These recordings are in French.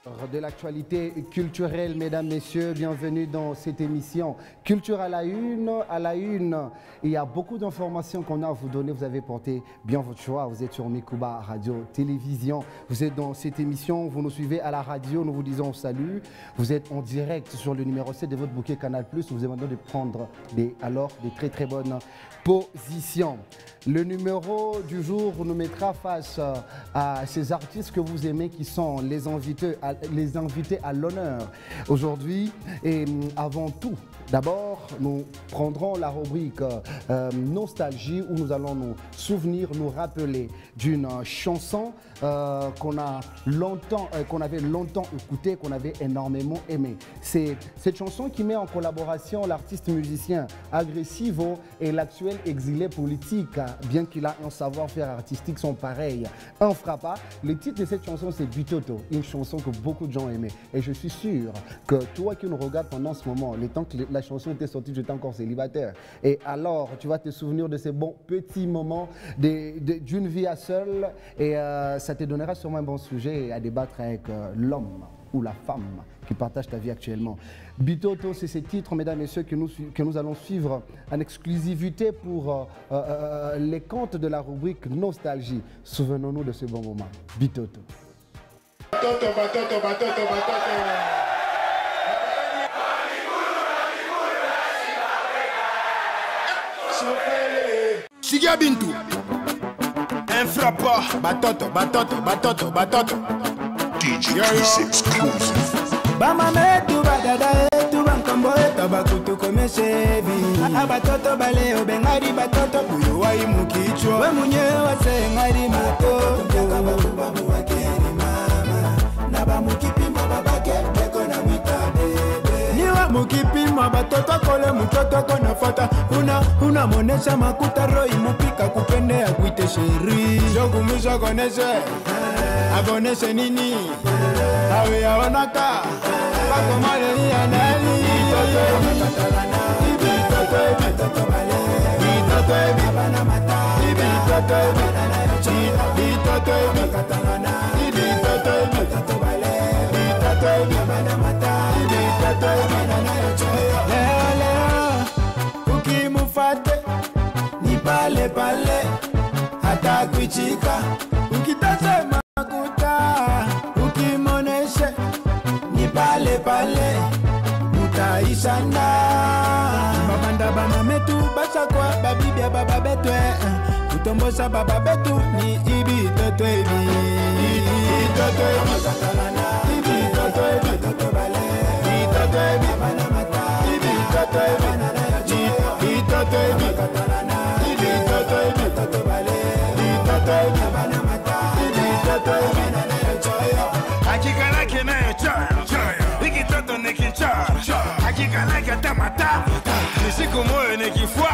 De l'actualité culturelle, mesdames, messieurs, bienvenue dans cette émission Culture à la Une. À la Une, il y a beaucoup d'informations qu'on a à vous donner. Vous avez porté bien votre choix. Vous êtes sur Mikuba Radio Télévision. Vous êtes dans cette émission. Vous nous suivez à la radio. Nous vous disons salut. Vous êtes en direct sur le numéro 7 de votre bouquet Canal+. Nous vous demandons de prendre des très très bonnes positions. Le numéro du jour nous mettra face à ces artistes que vous aimez qui sont les invités à l'honneur aujourd'hui. Et avant tout, d'abord, nous prendrons la rubrique Nostalgie où nous allons nous souvenir, nous rappeler d'une chanson qu'on avait longtemps écoutée, qu'on avait énormément aimée. C'est cette chanson qui met en collaboration l'artiste musicien Agressivo et l'actuel exilé politique, bien qu'il a un savoir-faire artistique son pareil. Un frappa. Le titre de cette chanson, c'est Bitoto, une chanson que beaucoup de gens aimaient. Et je suis sûr que toi qui nous regardes pendant ce moment, le temps que la chanson était sortie, j'étais encore célibataire. Et alors, tu vas te souvenir de ces bons petits moments d'une vie à seule. Et ça te donnera sûrement un bon sujet à débattre avec l'homme ou la femme qui partage ta vie actuellement. Bitoto, c'est ce titre, mesdames et messieurs, que nous allons suivre en exclusivité pour les contes de la rubrique Nostalgie. Souvenons-nous de ce bon moment. Bitoto. Batoto, batoto, batoto, batoto. Sigia Bintou. Un frappeur. Batoto, batoto, batoto, batoto. DJ Chris exclusive. Bama metu badada etu bankombo etu bakutu komeshevi. Abatoto bale obengari batoto buyo wai mukichwa. We munye wase ngari matoto. Babu wakeri mama. Naba mukipima babake beko na mwita bebe. Niwa mukipima batoto kole mtoto kona fata. Una monesha makuta roi mupika kupende ya kuite sheri. Jogu misho koneshe. Agoneshe nini. Awe ya onaka. Bako male ni anali. Bitoto ebi katalana. Bitoto ebi tatobale. Bitoto ebi banamata. Bitoto ebi bananayochi. Bitoto ebi katalana. Bitoto ebi tatobale. Bitoto ebi banamata. Bitoto ebi bananayochi. Leo leo ukimufate ni pale pale hata kuichika ukitasema ukimoneshe ni pale pale mutaishana babanda bama metu basha kwa babibia baba betwe kutombosha baba betu ni ibi toto ebi toto ebi katalana ibi toto ebi toto bale ibi toto ebi banamata ibi toto ebi bananayochi ibi toto ebi katalana ibi toto ebi toto bale ibi toto ebi banamata ibi toto ebi bananayochi. Akikalake nayo choyo. Ikitoto nekichara. Akikalake tamata. Nisiku moyo nekifua.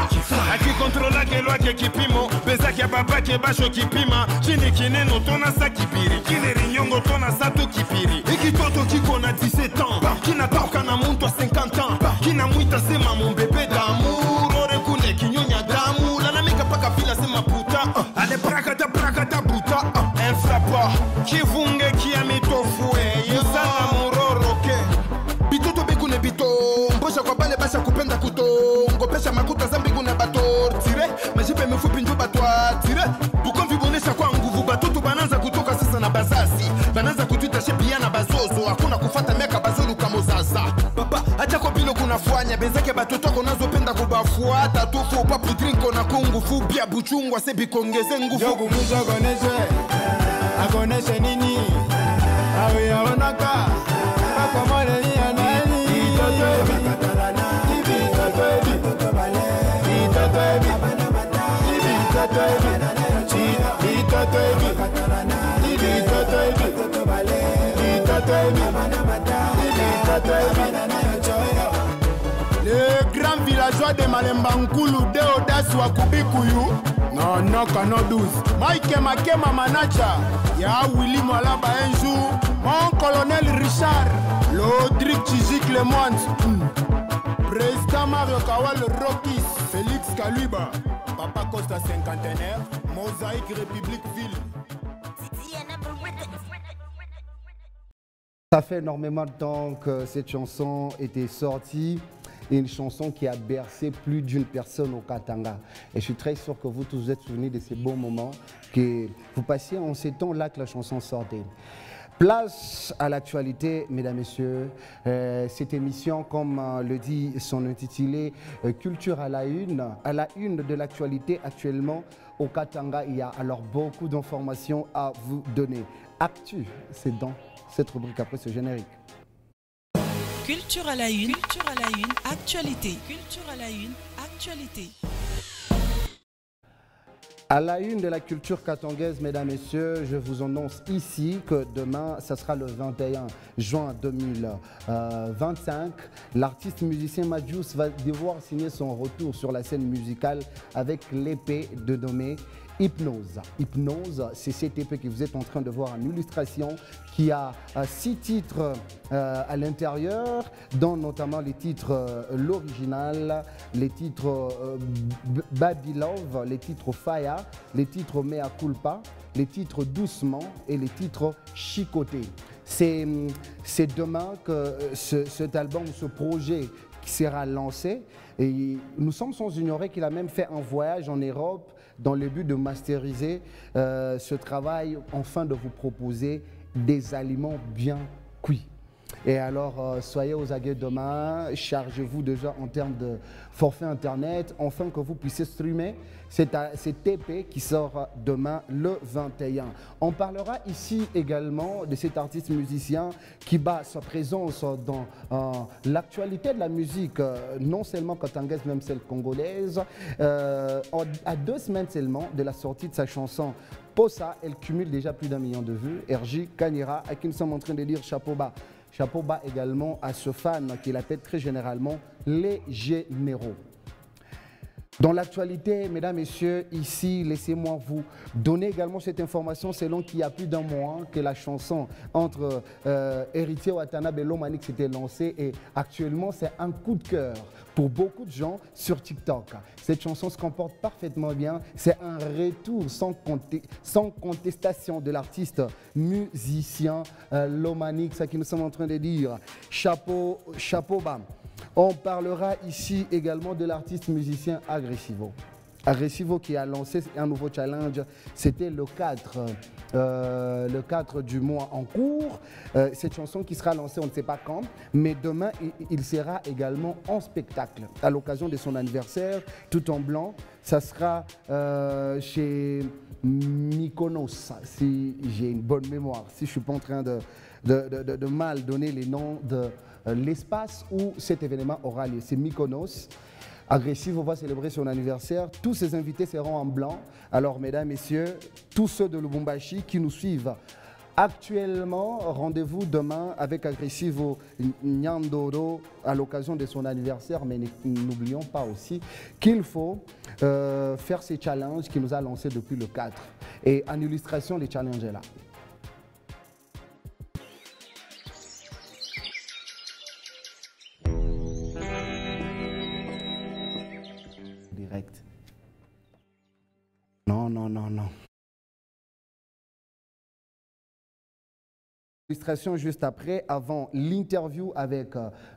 Akikontrola kelwake kipimo. Bezake babake basho kipima. Chini kineno tona sa kipiri. Kineri nyongo tona sa tu kipiri. Ikitoto kiko na 17 ans. Kina toka na muntu wa 50 ans. Kina mwita sema mbebe d'amour. Ore kune kinyonya damu. Lanamika paka fila sema puta. Ale prakata buta. Un frappeur. Kivunge kia mitofue. Yesana muroroke. Bitoto bekune bito. Mbosha kwa bale basha kupenda kuto. Ngopesha makuta zambigu na bator. Tire. Majipe mifupi njo batwa. Tire. Bukomvi bonesha kwa nguvu. Batoto bananza kutoka sasa na bazazi. Bananza kutuita shepia na bazozo. Hakuna kufata meka bazolu kamozaza. Papa, acha kwa bilo kunafanya. Benzake batoto konazo penda kubafuata. Tufu papu drinko na kungu. Fubia buchungwa sebi kongeze nguvu. Jogu mwisho koneshe. Agoneshe nini. Awe ya onaka. Bako mole ni anali. Bitoto ebi katalana. Bitoto ebi toto bale. Bitoto ebi banamata. Bitoto ebi bananayochi. Bitoto ebi katalana. Bitoto ebi toto bale. Bitoto ebi banamata. Bitoto ebi bananayochi. Le grand villageois de Malemba Nkulu de Audace wa Kubikuyu. Non, non, cano 12. Mike Makema Manacha. Ya Willy Mwalaba un jour. Mon colonel Richard. Lodric Chizik Le Monde. Président Mario Kawal Rokis. Félix Kaluba. Papa Costa cinquantenaire. Mosaïque République Ville. Ça fait énormément de temps que cette chanson était sortie. Une chanson qui a bercé plus d'une personne au Katanga. Et je suis très sûr que vous tous êtes souvenus de ces beaux moments que vous passiez en ces temps-là que la chanson sortait. Place à l'actualité, mesdames, messieurs. Cette émission, comme le dit son intitulé, Culture à la une de l'actualité actuellement au Katanga. Il y a alors beaucoup d'informations à vous donner. Actu, c'est dans cette rubrique après ce générique. Culture à la une, actualité. Culture à la une, actualité. À la une de la culture katangaise, mesdames, messieurs, je vous annonce ici que demain, ça sera le 21 juin 2025. L'artiste musicien Majus va devoir signer son retour sur la scène musicale avec l'épée de nommé Hypnose. Hypnose, c'est cette épée que vous êtes en train de voir en illustration, qui a 6 titres à l'intérieur, dont notamment les titres L'Original, les titres Baby Love, les titres Faya, les titres Mea Culpa, les titres Doucement et les titres Chicoté. C'est demain que cet album, ce projet qui sera lancé. Et nous sommes sans ignorer qu'il a même fait un voyage en Europe dans le but de masteriser ce travail, afin de vous proposer des aliments bien cuits. Et alors, soyez aux aguets demain, chargez-vous déjà en termes de forfait internet, afin que vous puissiez streamer cette EP qui sort demain le 21. On parlera ici également de cet artiste musicien qui bat sa présence dans l'actualité de la musique, non seulement katangaise, même celle congolaise. À 2 semaines seulement de la sortie de sa chanson Posa, elle cumule déjà plus d'1 million de vues. RJ Kanira, à qui nous sommes en train de dire chapeau bas. Chapeau bas également à ce fan qui l'appelle très généralement les généraux. Dans l'actualité, mesdames, messieurs, ici, laissez-moi vous donner également cette information selon qu'il y a plus d'1 mois que la chanson entre Héritier Watanabe et Lomanik s'était lancée et actuellement c'est un coup de cœur pour beaucoup de gens sur TikTok. Cette chanson se comporte parfaitement bien, c'est un retour sans contestation de l'artiste musicien Lomanik, ça qui nous sommes en train de dire. Chapeau bas. On parlera ici également de l'artiste musicien Agressivo. Agressivo qui a lancé un nouveau challenge, c'était le 4 du mois en cours. Cette chanson qui sera lancée, on ne sait pas quand, mais demain, il sera également en spectacle à l'occasion de son anniversaire, tout en blanc. Ça sera chez Mykonos, si j'ai une bonne mémoire, si je ne suis pas en train de mal donner les noms de l'espace où cet événement aura lieu. C'est Mykonos. Agressivo va célébrer son anniversaire. Tous ses invités seront en blanc. Alors, mesdames, messieurs, tous ceux de Lubumbashi qui nous suivent actuellement, rendez-vous demain avec Agressivo Nyandoro à l'occasion de son anniversaire. Mais n'oublions pas aussi qu'il faut faire ces challenges qu'il nous a lancés depuis le 4. Et en illustration, les challenges est là. Direct. Non. Illustration juste après, avant l'interview avec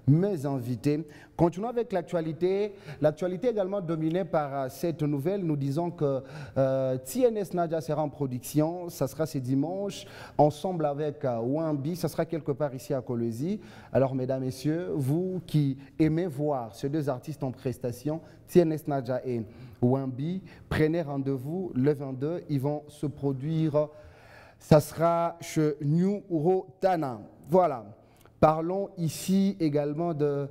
mes invités. Continuons avec l'actualité. L'actualité également dominée par cette nouvelle. Nous disons que TNS Nadia sera en production. Ça sera ce dimanche, ensemble avec Wambi. Ça sera quelque part ici à Kolwezi. Alors, mesdames, messieurs, vous qui aimez voir ces 2 artistes en prestation, TNS Nadia et Wambi, prenez rendez-vous le 22. Ils vont se produire. Ça sera chez New Rotana. Voilà. Parlons ici également de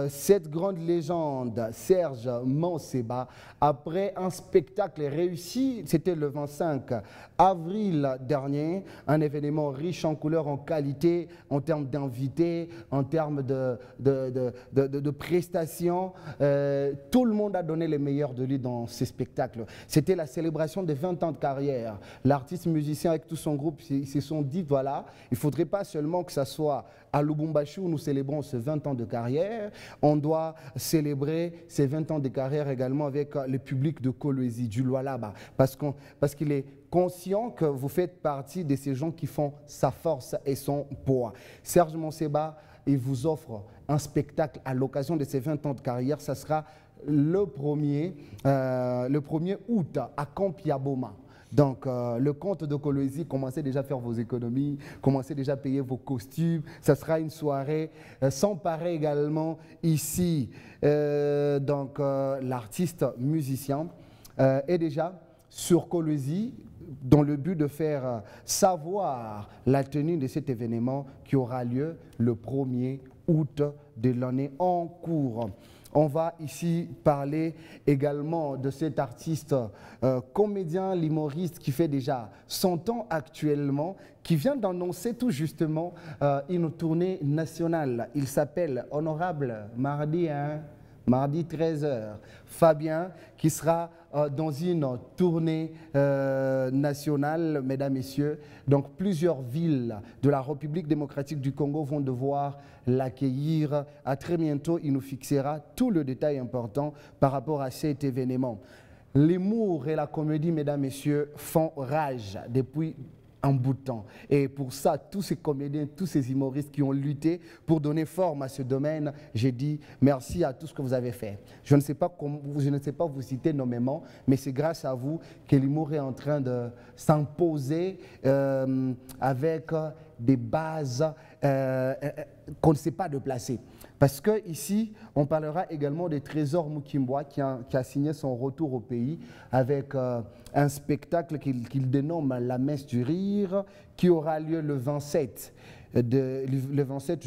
cette grande légende, Serge Manseba. Après un spectacle réussi, c'était le 25 avril dernier, un événement riche en couleurs, en qualité, en termes d'invités, en termes de prestations. Tout le monde a donné le meilleur de lui dans ces spectacles. C'était la célébration des 20 ans de carrière. L'artiste musicien avec tout son groupe, ils se sont dit, voilà, il ne faudrait pas seulement que ça soit à Lubumbashi où nous célébrons ces 20 ans de carrière, on doit célébrer ces 20 ans de carrière également avec le public de Kolwezi, du Lualaba, parce qu'il est conscient que vous faites partie de ces gens qui font sa force et son poids. Serge Monseba, il vous offre un spectacle à l'occasion de ces 20 ans de carrière. Ça sera le 1er août à Campiaboma. Donc, le comte de Kolwezi, commencez déjà à faire vos économies, commencez déjà à payer vos costumes. Ça sera une soirée sans pareil également ici. Donc, l'artiste musicien est déjà sur Kolwezi dans le but de faire savoir la tenue de cet événement qui aura lieu le 1er août de l'année en cours. On va ici parler également de cet artiste comédien, l'humoriste qui fait déjà 100 ans actuellement, qui vient d'annoncer tout justement une tournée nationale. Il s'appelle Honorable Mardi 13h. Fabien qui sera dans une tournée nationale, mesdames, messieurs. Donc plusieurs villes de la République démocratique du Congo vont devoir l'accueillir. À très bientôt, il nous fixera tout le détail important par rapport à cet événement. L'humour et la comédie, mesdames, messieurs, font rage depuis un bout de temps. Et pour ça, tous ces comédiens, tous ces humoristes qui ont lutté pour donner forme à ce domaine, j'ai dit merci à tout ce que vous avez fait. Je ne sais pas vous citer nommément, mais c'est grâce à vous que l'humour est en train de s'imposer avec des bases qu'on ne sait pas de placer. Parce qu'ici, on parlera également de Trésor Mukimbwa qui a signé son retour au pays avec un spectacle qu'il dénomme La Messe du Rire qui aura lieu le 27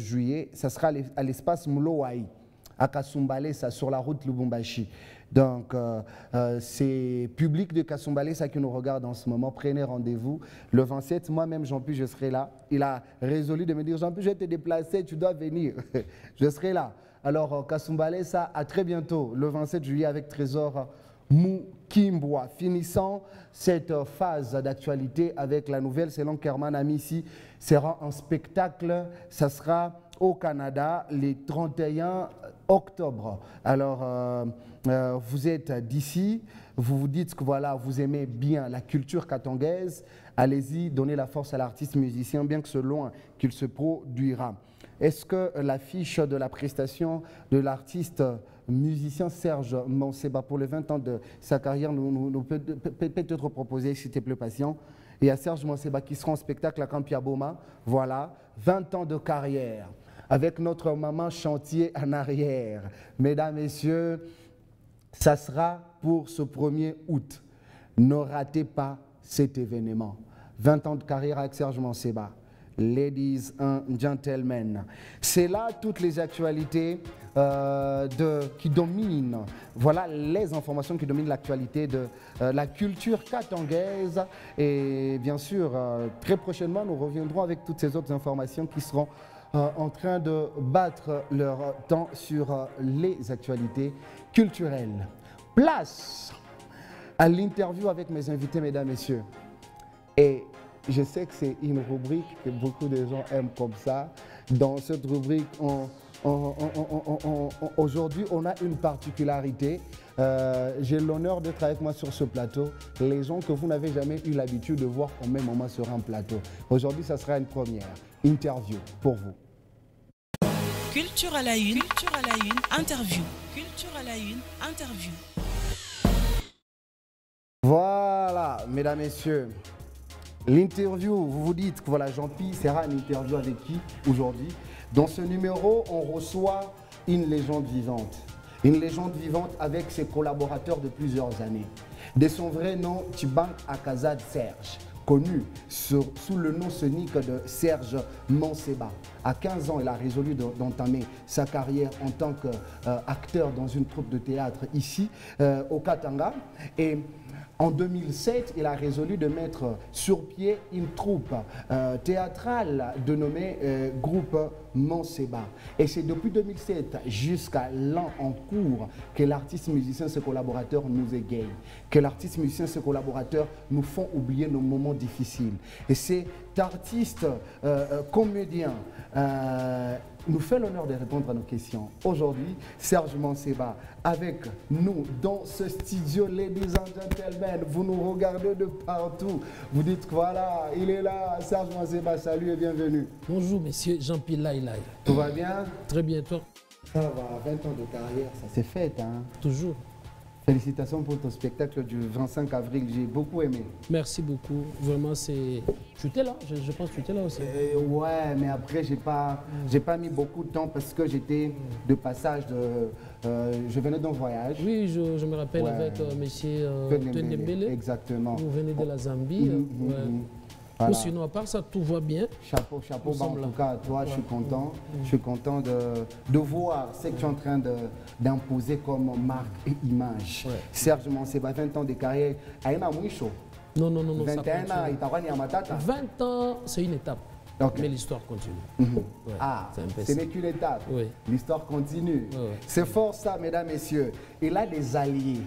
juillet. Ça sera à l'espace Mlowaï, à Kasumbalesa, sur la route Lubumbashi. Donc, c'est public de Kasumbalesa qui nous regarde en ce moment. Prenez rendez-vous le 27. Moi-même, Jean-Pierre, je serai là. Il a résolu de me dire, Jean-Pierre, je vais te déplacer, tu dois venir. Je serai là. Alors, Kasumbalesa, à très bientôt, le 27 juillet avec Trésor Mukimbwa. Finissant cette phase d'actualité avec la nouvelle selon Kerman Amissi, sera un spectacle, ça sera au Canada le 31 octobre. Alors, vous êtes d'ici, vous vous dites que voilà, vous aimez bien la culture katongaise, allez-y, donnez la force à l'artiste musicien, bien que ce loin qu'il se produira. Est-ce que l'affiche de la prestation de l'artiste musicien Serge Monseba pour les 20 ans de sa carrière nous peut être proposée, s'il te plaît, patient. Et à Serge Monseba qui sera en spectacle à Campiaboma, voilà, 20 ans de carrière, avec notre maman chantier en arrière. Mesdames, messieurs, ça sera pour ce 1er août. Ne ratez pas cet événement. 20 ans de carrière avec Serge Monseba. Ladies and gentlemen, c'est là toutes les actualités qui dominent, voilà les informations qui dominent l'actualité de la culture katongaise. Et bien sûr, très prochainement, nous reviendrons avec toutes ces autres informations qui seront en train de battre leur temps sur les actualités culturelles. Place à l'interview avec mes invités, mesdames, messieurs. Et je sais que c'est une rubrique que beaucoup de gens aiment comme ça. Dans cette rubrique, aujourd'hui, on a une particularité. J'ai l'honneur d'être avec moi sur ce plateau. Les gens que vous n'avez jamais eu l'habitude de voir au même moment sur un plateau. Aujourd'hui, ça sera une première interview pour vous. Culture à la une, interview. Culture à la une, interview. Voilà, mesdames, messieurs. L'interview, vous vous dites que voilà, Jean-Pierre sera une interview avec qui aujourd'hui? Dans ce numéro, on reçoit une légende vivante. Une légende vivante avec ses collaborateurs de plusieurs années. De son vrai nom, Tchibank Akazad Serge, connu sous le nom sonique de Serge Monseba. À 15 ans, il a résolu d'entamer sa carrière en tant qu'acteur dans une troupe de théâtre ici, au Katanga. Et en 2007, il a résolu de mettre sur pied une troupe théâtrale dénommée Groupe Monseba. Et c'est depuis 2007 jusqu'à l'an en cours que l'artiste musicien, ses collaborateurs nous égayent, que l'artiste musicien, ses collaborateurs nous font oublier nos moments difficiles. Et cet artiste comédien nous fait l'honneur de répondre à nos questions. Aujourd'hui, Serge Manseba avec nous dans ce studio, ladies and gentlemen. Vous nous regardez de partout. Vous dites que voilà, il est là, Serge Manseba, salut et bienvenue. Bonjour, monsieur Jean-Pierre Laïlaï. Tout va bien? Très bien, toi? Ça va, 20 ans de carrière, ça s'est fait, hein? Toujours. Félicitations pour ton spectacle du 25 avril, j'ai beaucoup aimé. Merci beaucoup. Vraiment, c'est... Tu étais là, je pense que tu étais là aussi. Ouais, mais après, j'ai pas mis beaucoup de temps parce que j'étais de passage je venais d'un voyage. Oui, je me rappelle, ouais, avec monsieur Dembélé. Exactement. Vous venez de la Zambie. Ouais. Voilà. Ou sinon, à part ça, tout va bien. Chapeau, bas, en tout cas, à toi, ouais. Je suis content. Je suis content de voir ce que tu es en train d'imposer comme marque et image. Ouais. Serge Manseba, 20 ans de carrière. Non. 21 ans, il t'a 20 ans, c'est une étape. Okay. Mais l'histoire continue. Ouais, ce n'est qu'une étape. Oui. L'histoire continue. C'est fort ça, mesdames, messieurs. Il a des alliés.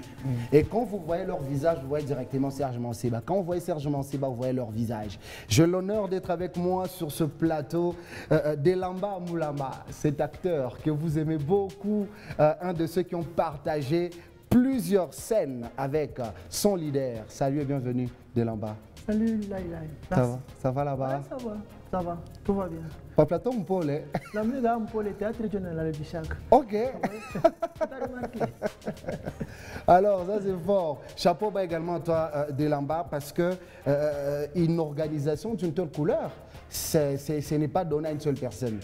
Et quand vous voyez leur visage, vous voyez directement Serge Manseba. Quand vous voyez Serge Manseba, vous voyez leur visage. J'ai l'honneur d'être avec moi sur ce plateau Delamba Moulama, cet acteur que vous aimez beaucoup, un de ceux qui ont partagé plusieurs scènes avec son leader. Salut et bienvenue, Delamba. Salut, Laïlaï. Ça va là-bas? Ouais, ça va, tout va bien. Pas plateau, mon Paul. La musique de mon Paul est théâtre régional du Chac. Ok. Alors, ça c'est fort. Chapeau bas également à toi, Delamba, parce que une organisation d'une telle couleur, ce n'est pas donné à une seule personne.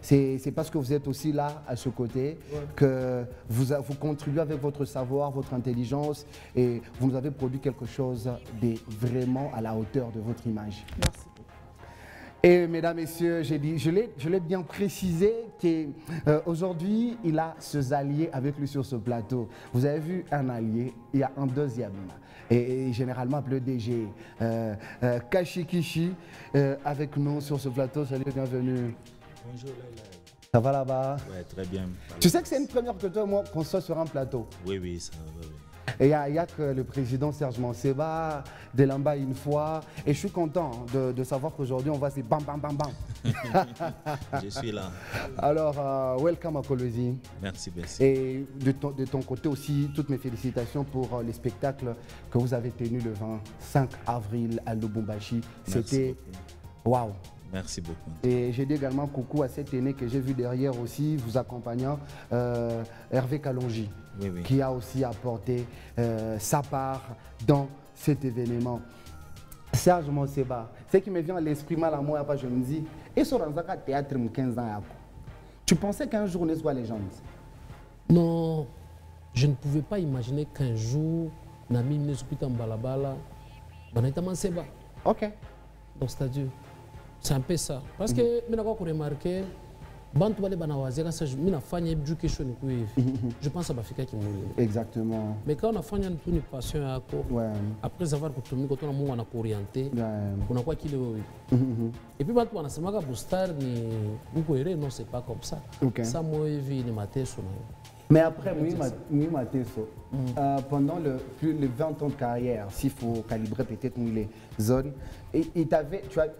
C'est parce que vous êtes aussi là, à ce côté, que vous contribuez avec votre savoir, votre intelligence, et vous nous avez produit quelque chose de vraiment à la hauteur de votre image. Merci. Et mesdames, messieurs, je l'ai bien précisé qu'aujourd'hui, il a ses alliés avec lui sur ce plateau. Vous avez vu un allié, il y a un deuxième. Et généralement appelé DG. Kashikishi avec nous sur ce plateau. Salut, bienvenue. Bonjour, Laila. Ça va là-bas? Ouais, très bien. Tu sais que c'est une première que toi et moi qu'on soit sur un plateau. Oui, ça va. Oui. Et il y a que le président Serge Manseba, Delamba une fois. Et je suis content de savoir qu'aujourd'hui, on va se bam, bam, bam, bam. Je suis là. Alors, welcome à Kolwezi. Merci. Et de ton côté aussi, toutes mes félicitations pour les spectacles que vous avez tenus le 25 avril à Lubumbashi. C'était waouh. Merci beaucoup. Et j'ai dit également coucou à cet aîné que j'ai vu derrière aussi, vous accompagnant, Hervé Kalonji, qui a aussi apporté sa part dans cet événement. Serge Manseba, ce qui me vient à l'esprit mal à moi, je me dis, et sur un théâtre, 15 ans, tu pensais qu'un jour on soit légende? Non, je ne pouvais pas imaginer qu'un jour, Nami Nesupita Mbalabala, Baneta Manseba. Ok. Donc c'est-à-dire, c'est un peu ça. Parce que je n'ai pas remarqué, je pense que ça va faire quelque chose. Exactement. Mais quand on a fait une passion, après avoir orienté, on a quoi qu'il est. Et puis, quand on a fait Boostar, non, c'est pas comme ça. Ça, moi, mais après, pendant les 20 ans de carrière, s'il faut calibrer peut-être les zones,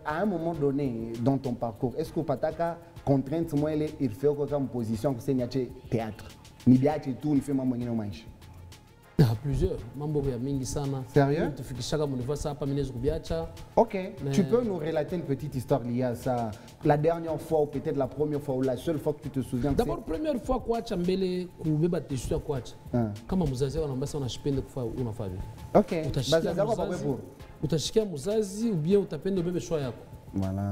à un moment donné dans ton parcours, est-ce que Pataka contrainte moi il fait comme position que c'est théâtre? Ni bien tout, ni fait ma moyenne au manche. Il y a plusieurs. Sérieux? Ok. Mais... Tu peux nous relater une petite histoire liée à ça? La dernière fois ou peut-être la première fois ou la seule fois que tu te souviens? D'abord, première fois que tu as fait comment vous avez ok. Utashikia muzazi ou bien utapenda bebe shwa yako. Voilà.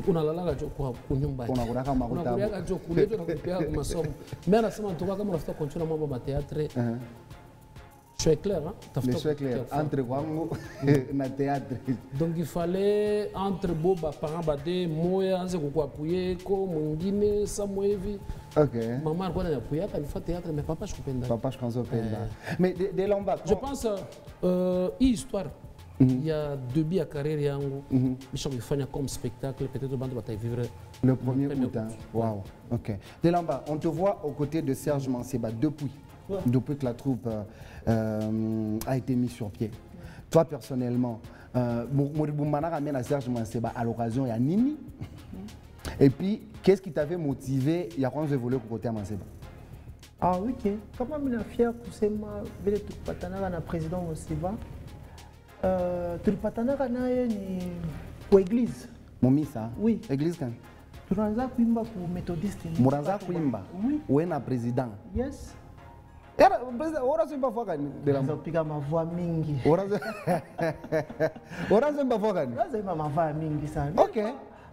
Unalala kwa kunyumba. Unakulaka makuta. Unakulaka joku lejo na kupea kwa masomo. Mais anasema ntoka kama unafuta continue mambo ya théâtre. Je suis clair, hein? Je suis clair. Entre Wango et le théâtre. Donc il fallait entre Boba, parents badé, moya, anze kukuapuye, ko mwingine, samuevi. Ok. Maman alikuwa anapuya kanifanya théâtre, mais papa je kupenda. Papa je kupenda. Mais Delamba. Je pense histoire. Il y a deux billes à carrière yango. Je suis comme spectacle, peut-être bande va vivre. Le premier août. Wow. Ok. Delamba, on te voit aux côtés de Serge Manseba depuis que la troupe a été mise sur pied. Toi personnellement, Serge Manseba à l'occasion il y a Nini. Et puis, qu'est-ce qui t'avait motivé il y a quand j'ai voulu côté à Manseba? Ah oui, ok. Comment je suis fier pour ce que je suis le président de Manseba? Je suis pour l'église. Momisa? Oui. Église quand? Tu as un pour méthodiste. Muranza Kuimba? Oui. Où est le président? Yes. Ora simba fokani de la Piga ma voix mingi. Ora simba fokani. Ora simba ma voix mingi sana. OK.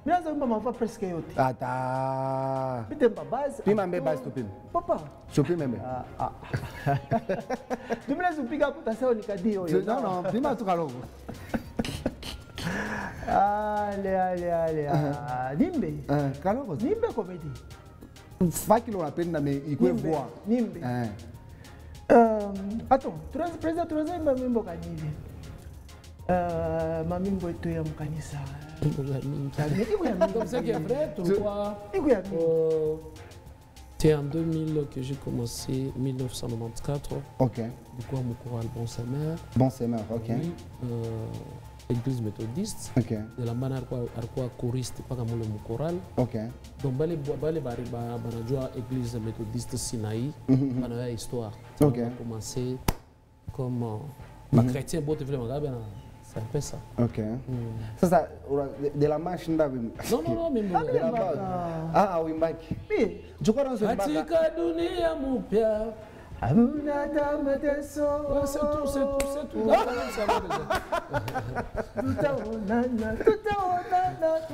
Mira simba ma voix presque yote. Ata. Pite ma base. Pima me base topim. Papa. Chopi meme. Tu me laisses piga pour ta sœur Nikadio. Non non, pima tu kalongo. Allez. Nimbe. Kalongo. Nimbe comédie. Fakilo la peine mais il peut voir. Nimbe. Attends, président, tu as un mamimbo kanili. Mamimbo eto ya mkanisa. Comme ça qui est vrai, tu vois. C'est en 2000 que j'ai commencé, 1994. OK. Du coup, mon choral Bon Semer. Bon Semer, OK. Oui, église méthodiste. OK. De la manière quoi choriste, pas comme le choral. OK. Donc, bale église méthodiste Sinaï, bana histoire. OK. On a commencé comme ma chrétien beau te c'est un peu ça. OK. Ça de la machine là. Non, mais de la base. Ah, oui, Mbaki. Oui. Je crois dans ce bac. Atika dunia mupya. Amuna damateso. C'est tout.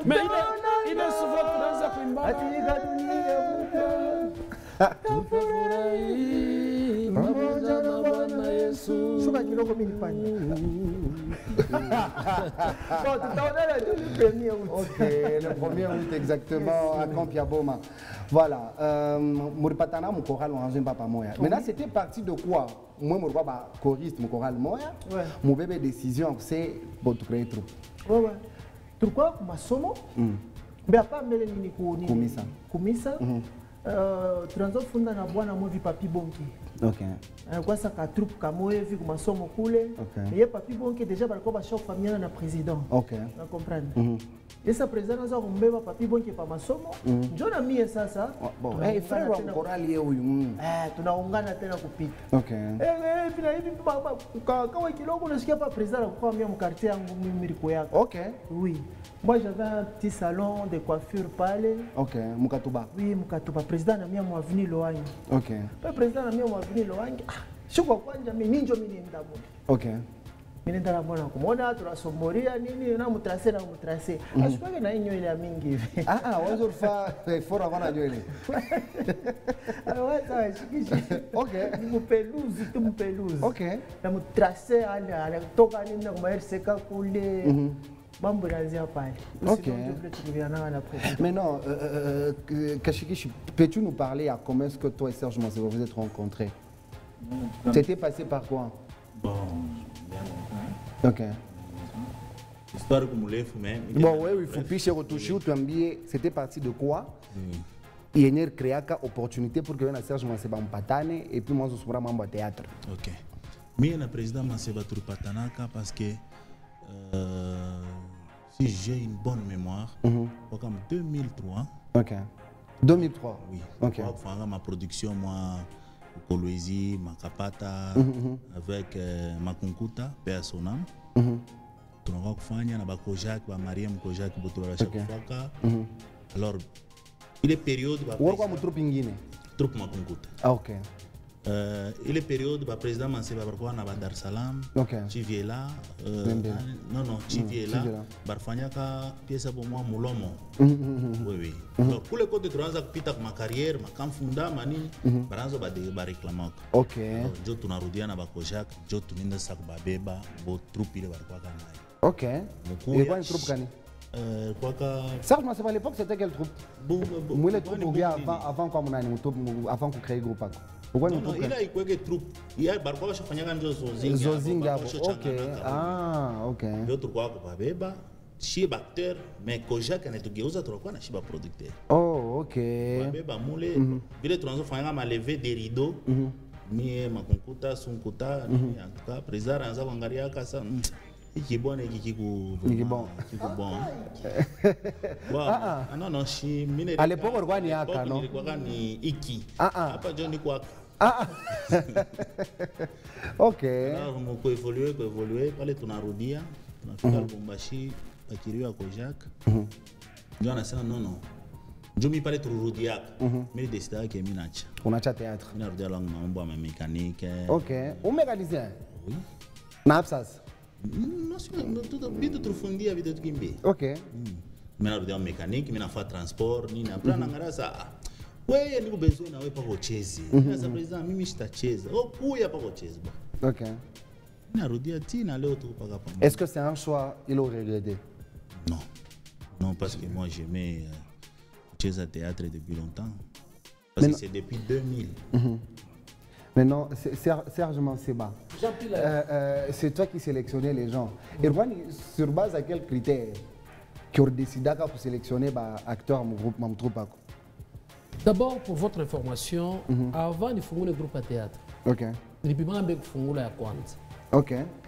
Mais il est souvent dans sa prime. Atika dunia mupya. Tafurahi. Pamoja na Bwana Yesu. Shuka kidogo mimi nifanye. Bon, tutaona le 1er août. OK, le 1er août exactement à Campiaboma. Voilà, Mouripatana, mon choral, on range pas moya. Maintenant, c'était parti de quoi? Moi, mon choriste, mon choral moya. Mon bébé décision, c'est pour créer trop. Ouais. Pourquoi masomo? Mais pas mêler ni kumisa. Tunaanza kufunda na bwana mwe Papi Bonki. OK. Kwa saka troupe kama hivi kwa masomo kule. Et Papi Bonki déjà balikuwa ba chef familia na président. OK. Na comprendre. Esa président anaanza kumbeba Papi Bonki pa masomo. Njoo na mie sasa. Bon, frère wa chorali huyu. Tunaungana tena kupita. OK. Hivi kwa kidogo nasikia pa président alikuwa mia mkartie yangu mimi liko yako. OK. Oui. Moi j'avais un petit salon de coiffure pale. OK, Mukatuba. Oui, Mukatuba. Président na mia mwavini Loangi. OK. Le président na mia mwavini Loangi. Shuko kwanja mimi njo mimi nenda bona. OK. Mimi nenda bona kumona tunasomboria nini na mutrase. Ashukage na inyo ile ya mingi hivi. Wazo fa fora wana nyo ile. Waza shikishi. OK. Mpeluzi. OK. Na mutrase ala toka nini na kuma RCK kule. OK. Mais non, Kashikishi, peux-tu nous parler à comment est-ce que toi et Serge Manseba vous êtes rencontrés? C'était passé par quoi? Bon, OK. Histoire que Moulef, mais. Bon, oui, il faut picher retoucher ou t'embiller. C'était parti de quoi? Il y a une créaka opportunité pour que Serge Manseba m'patane et puis moi je suis membre de théâtre. OK. Mais le président Manseba Turupatanaka parce que si j'ai une bonne mémoire, comme 2003. OK. 2003. Oui. OK. Ma production, moi, Kolwezi, Makapata, avec Makunkuta, Personam. Tunaka kufanya na Bakojak, Mariam Kojak, Botola Chakufaka. Alors, il est période. Pourquoi vous trouvez ingine? Troupe Makunkuta. Ah, OK. Il est période, le président Manseba Barkwa na Dar Salam, Chiviela, non, Chiviela, Barfanyaka, pièce pour moi, Moulomo. Oui. Alors, pour le côté de Transac, Pita, ma carrière, ma camfunda, mani, Baranzo ba réclamant. OK. Jo tunarudia na Bakojak, jo tuninda sak babeba, bo troupe ile Barkwa kana. OK. Et quoi une troupe kani? Serge Manseba à l'époque, c'était quelle troupe? Moi, les troupes avant quoi mon année, avant qu'on crée le groupe. Pourquoi non, il a eu troupe. Il y a Barkwa Chafanyanga Zozinga. OK. Ah, OK. L'autre quoi, Babeba, Chiba acteur, mais Kojak en est tout gauza, tu vois, Chiba producteur. Oh, OK. Babeba Moulé, il est transformé Fanyanga m'a levé des rideaux. Mi Makunkuta, Sunkuta, en tout cas, président Ranza Wangaria Kasa. Qui bon et qui bon. Non non, si mine. À l'époque on voit ni aka non. Ni iki. Apa Johnny quoi. OK. Alors on peut évoluer, parler ton arodia, on a fait Lubumbashi, akiriwa à Kojak. Ndio anasema non. Ndio mi parler trop rodia. Mais décida que minacha. On a théâtre. Mina rodia langue mambo ma mécanique. OK. Un mécanicien. Oui. Na absas. Non, tout bitu trufundia bitu tukimbe. OK. Mina rodia mécanique, mina fa transport, ni na plana ngarasa. Wewe niko besoin na wewe pa kucheza. Sasa president mimi sitacheza. Kuya pa kucheza. OK. Narudia tina leo tu paka pa. Est-ce que c'est un choix il aurait regretté? Non. Non parce que moi j'aimais kucheza théâtre depuis longtemps. Parce que c'est depuis 2000. Maintenant, Serge Manseba, c'est toi qui sélectionnais les gens. Et sur base à quels critères qui ont décidé pour sélectionner acteurs mon groupe, mon troupe? D'abord, pour votre information, avant de faire le groupe à théâtre, depuis que je fungula ya kwanza.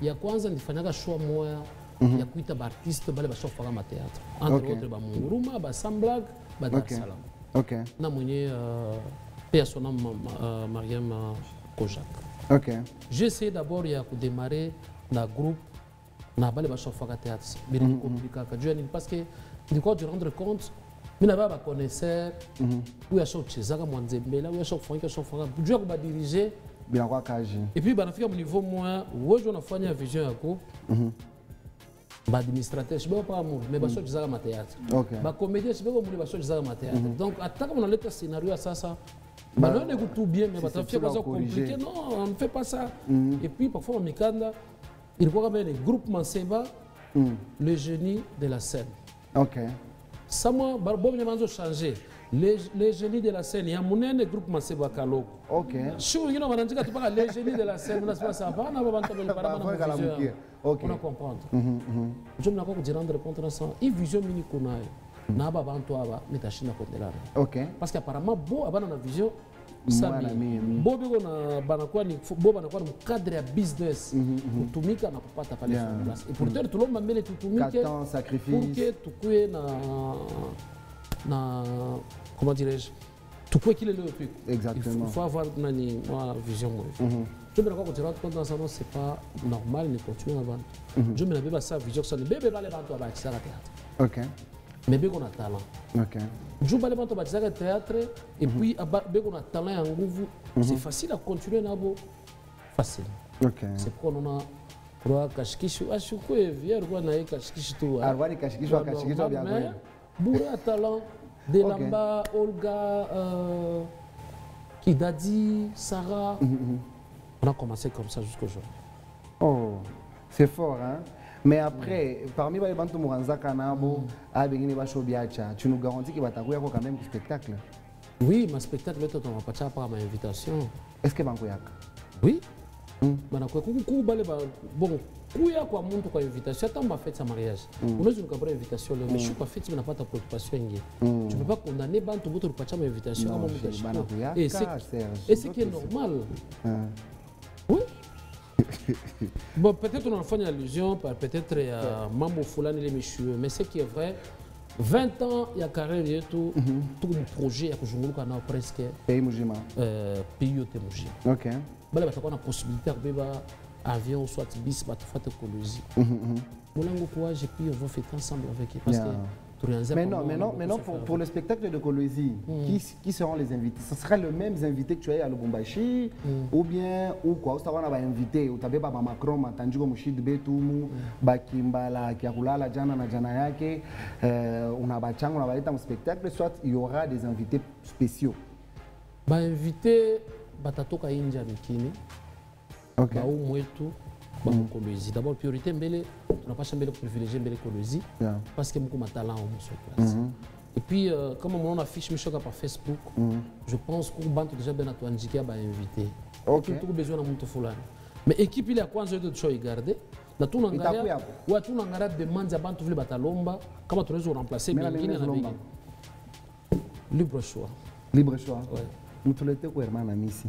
Ya kwanza nilifanyaka show moya ya kuita ba artiste bale ba show fanga ma théâtre. Entre autres ba Munguruma, ba Samblag, ba Dar es Salaam. Na mwenye pia sona Mariam Kojak. J'ai essayé d'abord ya ku démarrer na groupe na bale ba show fanga théâtre. Mais c'est compliqué parce que nilikuwa tu rendre compte mina ba connaisseur ou ya show chezaka mwanzembela ou ya show fanga jua ku ba diriger bien quoi kaji et puis banafika au niveau moins wewe unafanya vision yako ba administrateur sibo pas amour mais ba show chezaka ma théâtre ba comédien sibo muli ba show chezaka ma théâtre donc ataka unaleta scénario sasa non ne tout bien mais batafika kwa compliqué non on ne fait pas ça et puis parfois on mikanda il faut quand même les groupes Manseba le génie de la scène. Ça moi bon les manzo changer les génies de la scène il y a mon groupe Manseba Kaloko. Si on a dit que les génies de la scène on a pas ça va on a pas on a comprendre. Je me rappelle de rendre compte de ça une vision mini kunayo na ba bantu aba metashina kotelana. Parce qu'apparemment bo abana na vision bo biko na banakuwa ni bo banakuwa mu cadre ya business kutumika na kupata pale sur place et pourtant tout le monde mbele tutumike pour que tukue na comment dirais-je tout quoi qu'il est le truc. Exactement. Il faut avoir une vision. Je me rends compte dans ça non c'est pas normal de continuer avant. Je me rappelle ça vision ça bébé va les bantu à ça théâtre. Mais bébé on a talent. Je vais aller bantu à théâtre et puis bébé on a talent en nguvu c'est facile à continuer nabo facile. C'est pourquoi on a kwa kashikishu ashukwe vier kwa na kashikishu tu. Arwani kashikishu bien connu. Bourré à talent Delamba, Olga, Kidadi, Sarah. On a commencé comme ça jusqu'aujourd'hui. Oh, c'est fort, hein? Mais après, parmi les bantu Mouranza Kanabo, Abegini Bachobiacha, tu nous garantis qu'il va t'avoir quand même du spectacle? Oui, ma spectacle, on va pas par ma invitation. Est-ce que Bankoyak? Oui. Bon, kuya kwa muntu kwa invitation hata mba fête sa mariage unaweza ukapata invitation leo mais je suis pas fête mais pas ta préoccupation ingi tu peux pas condamner bantu boto rupacha ma invitation kama mtu et c'est qui est normal oui bon peut-être on en fait une allusion peut-être mambo fulani les messieurs mais c'est qui est vrai 20 ans il y a carrière et tout projet ya kuzunguluka na presque pays mujima pays yote mujima bale batakuwa na possibilité ya kubeba avion soit bis batufate Kolwezi. Molango courage et puis on va faire ensemble avec eux parce que maintenant pour le spectacle de Kolwezi, qui seront les invités? Ce sera le même invité que tu as eu à Lubumbashi ou bien ou quoi? Tu vas invité ou tu as Baba Macron, Matanjiko Mushid Betumu, Bakimbala, Kiakulala, Jana na Jana yake, on a Bachang, on a un spectacle, soit il y aura des invités spéciaux. Bah invité batatoka India Mikini. Baou mwetu Kolwezi. D'abord priorité mbele on n'a pas chambé le privilégié mbele Kolwezi parce que beaucoup de talent au sur place. Et puis comme on affiche Michoka par Facebook, je pense qu'on bantu déjà bien à toi indiqué à invité. Tout besoin de muntu fulani. Mais équipe il a kwanza de choix garder. Na tout n'angalia ou tout n'angalia demande à bantu vile batalomba comment tu veux remplacer mingine na mingine. Libre choix. Libre choix. Ouais. Mutulete kwa hermana misi.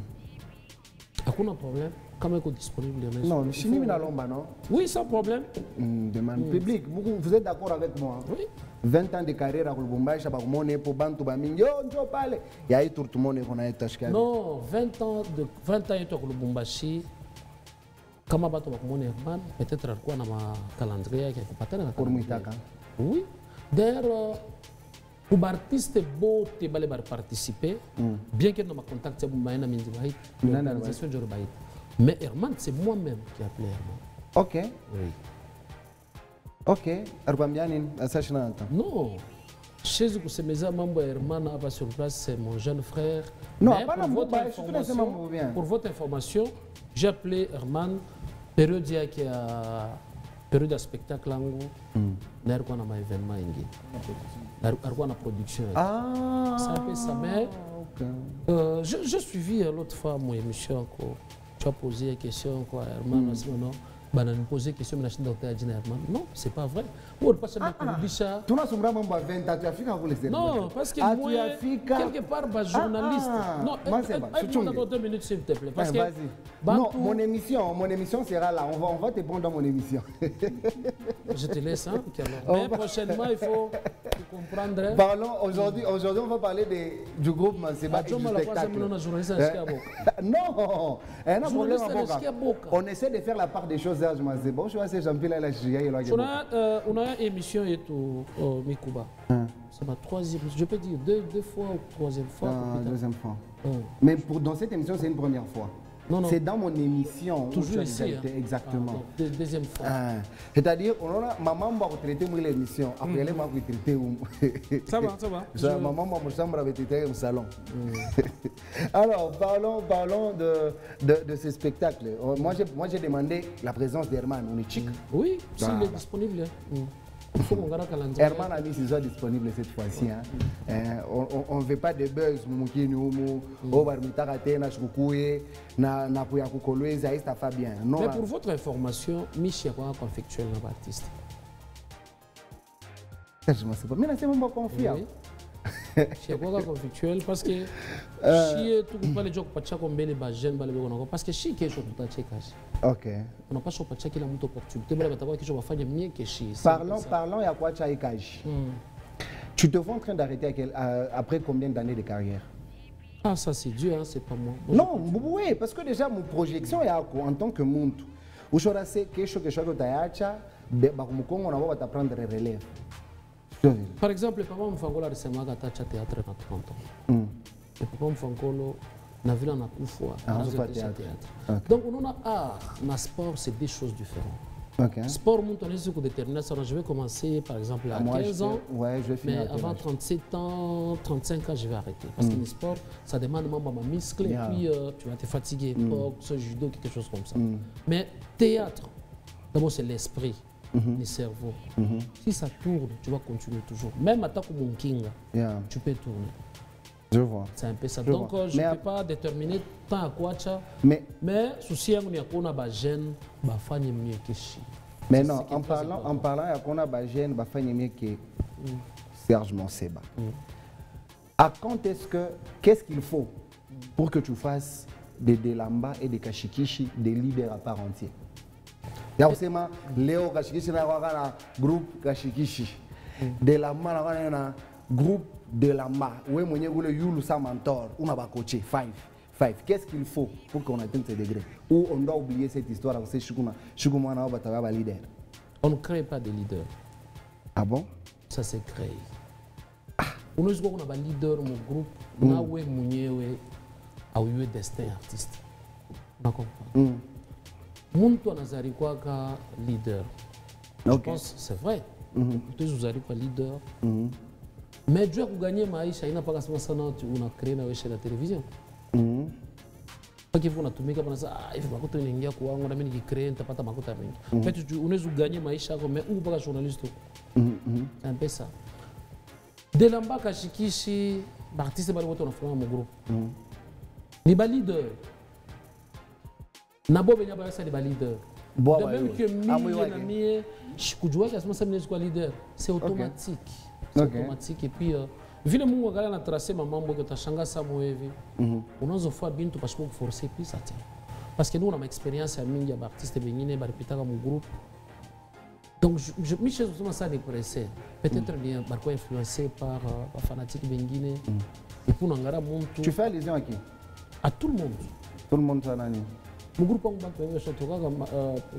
Hakuna problème. Comment est-ce disponible? Non, chimie na lomba, non? Oui, sans problème. Demande publique. Vous êtes d'accord avec moi? Oui. 20 ans de carrière à Lubumbashi, pour monnaie pour bantu bamingi, yo njo pale. Il y a eu tout le monde qu'on a été acheté. Non, 20 ans à Lubumbashi. Comment bato bakumone Herman? Peut-être quoi na ma calendrier qui est pas pour Muitaka. Oui. D'ailleurs, pour artiste beau te balé participer, bien que nous ma contacté pour maïna minzi bahit, l'organisation de bahit. Mais Herman, c'est moi-même qui ai appelé Herman. Ok. Oui. Ok. Arbambianin, assassinat. Non. Chez vous, c'est mes amis, Herman a sur place, c'est mon jeune frère. Non, mais pas pour votre information, j'ai appelé Herman, période qui a période de spectacle, d'ailleurs, on a un événement, on a une production. Ah, c'est un peu ça, mais j'ai suivi l'autre fois mon émission. Tu as posé une question, Herman, non? Bah, on posé une question, mais je suis Herman. Non, c'est pas vrai. Moi, pas seulement pour le Bicha. Tu n'as pas 20 ans, tu as fait un non, parce que moi, quelque part, journaliste. Non, d'abord 2 minutes, s'il te plaît. Parce que, non, mon émission sera là. On va te prendre dans mon émission. Je te laisse, hein, mais prochainement, il faut comprendre. Parlons, aujourd'hui, on va parler du groupe Manseba et du spectacle. Non, on essaie de faire la part des choses. Bon, je vois ces gens là, on a une émission et tout au Mikuba. C'est ma 3e, je peux dire 2 fois ou 3e fois. Deuxième fois. Mais dans cette émission, c'est une première fois. Non. C'est dans mon émission. Toujours ici. Exactement. Deuxième fois. C'est-à-dire, maman va traiter l'émission. Après, elle m'a traité. Ça va. Maman m'a traité au salon. Alors, parlons de ce spectacle. Moi, j'ai demandé la présence d'Herman. On est chic. Oui, s'il est disponible. Herman a mis ses heures disponibles cette fois-ci. On ne veut pas de buzz. Mais pour votre information, Michi a quoi conflictuel dans l'artiste? Je ne sais pas. Mais là, c'est mon confiant. C'est quoi conflictuel? Parce que si tu ne pas les gens qui ont les jeunes, parce que si quelque chose tu as ok. On n'a pas choisi de la opportunité, mais on va faire mieux que si. Parlons, il y a quoi Tchaïkaji. Tu te vois en train d'arrêter après combien d'années de carrière? Ah, ça c'est dur, hein, c'est pas moi. Non, oui, parce que déjà, mon projection est en tant que monde. Où je sais que je suis on va t'apprendre les relèves. Par exemple, papa Mfangolo récemment a théâtre dans 30 ans. Et papa Mfangolo na ville na kufwa théâtre. Donc on a art, na sport, c'est des choses différentes. Sport, on est sur déterminer ça. Je vais commencer par exemple à 15 ans, mais avant 37 ans, 35 ans, je vais arrêter. Parce que le sport, ça demande ma muscle et puis tu vas te fatiguer, boxe, judo, quelque chose comme ça. Mais théâtre, d'abord c'est l'esprit. Le cerveau. Si ça tourne, tu vas continuer toujours. Même à ta comme king, tu peux tourner. Je vois. C'est un peu ça. Donc, je ne peux pas déterminer tant à quoi tu as. Mais souci, il y a un jeune, il faut mieux que chi. Mais non, en parlant, il y a un jeune, il faut mieux que Serge Manseba. À quand qu'est-ce qu'il faut pour que tu fasses des Delamba et des Kashikishi des leaders à part entière? Il y a aussi Léo Kashikishi, un groupe Kashikishi. De la un groupe de la ma. Où est mon Yulu sa mentor, on a coaché 5. Qu'est-ce qu'il faut pour qu'on atteigne ces degrés? Ou on doit oublier cette histoire, on sait Shuguma na batava leader. On ne crée pas de leader. Ah bon? Ça s'est créé. On a un leader mon groupe, na où munyewe a eu destin artiste. On comprend. Muntu nazari kwa ka leader. Je pense c'est vrai. Tous vous avez pas leader. Mais Dieu a gagné maisha ina paka sama sana tu una créer na wewe la télévision. Parce que vous natumika bana sa il faut makuta ningia kuangu na mimi nikicreate nitapata makuta mengi. Fait tu unaweza gagner maisha yako mais ungu paka journaliste. C'est un peu ça. Delamba Kashikishi, artiste bali wote wanafanya mu groupe. Ni ba leader. Nabo benya ba sa ni ba leader. De même que mie na mie kujua que ça mimi leader, c'est automatique. C'est automatique et puis vile Mungu akala na tracer mambo que tashanga samu hivi. Unaweza fua bintu parce que forcer puis ça tient. Parce que nous, on a une expérience à Mingi, artiste Benine, répéter mon groupe. Donc, je me suis ça dépressé. Peut-être bien, influencé par fanatique Benine. Et pour Nangara, tu fais allusion à qui? À tout le monde. Tout le monde, ça n'a mon groupe,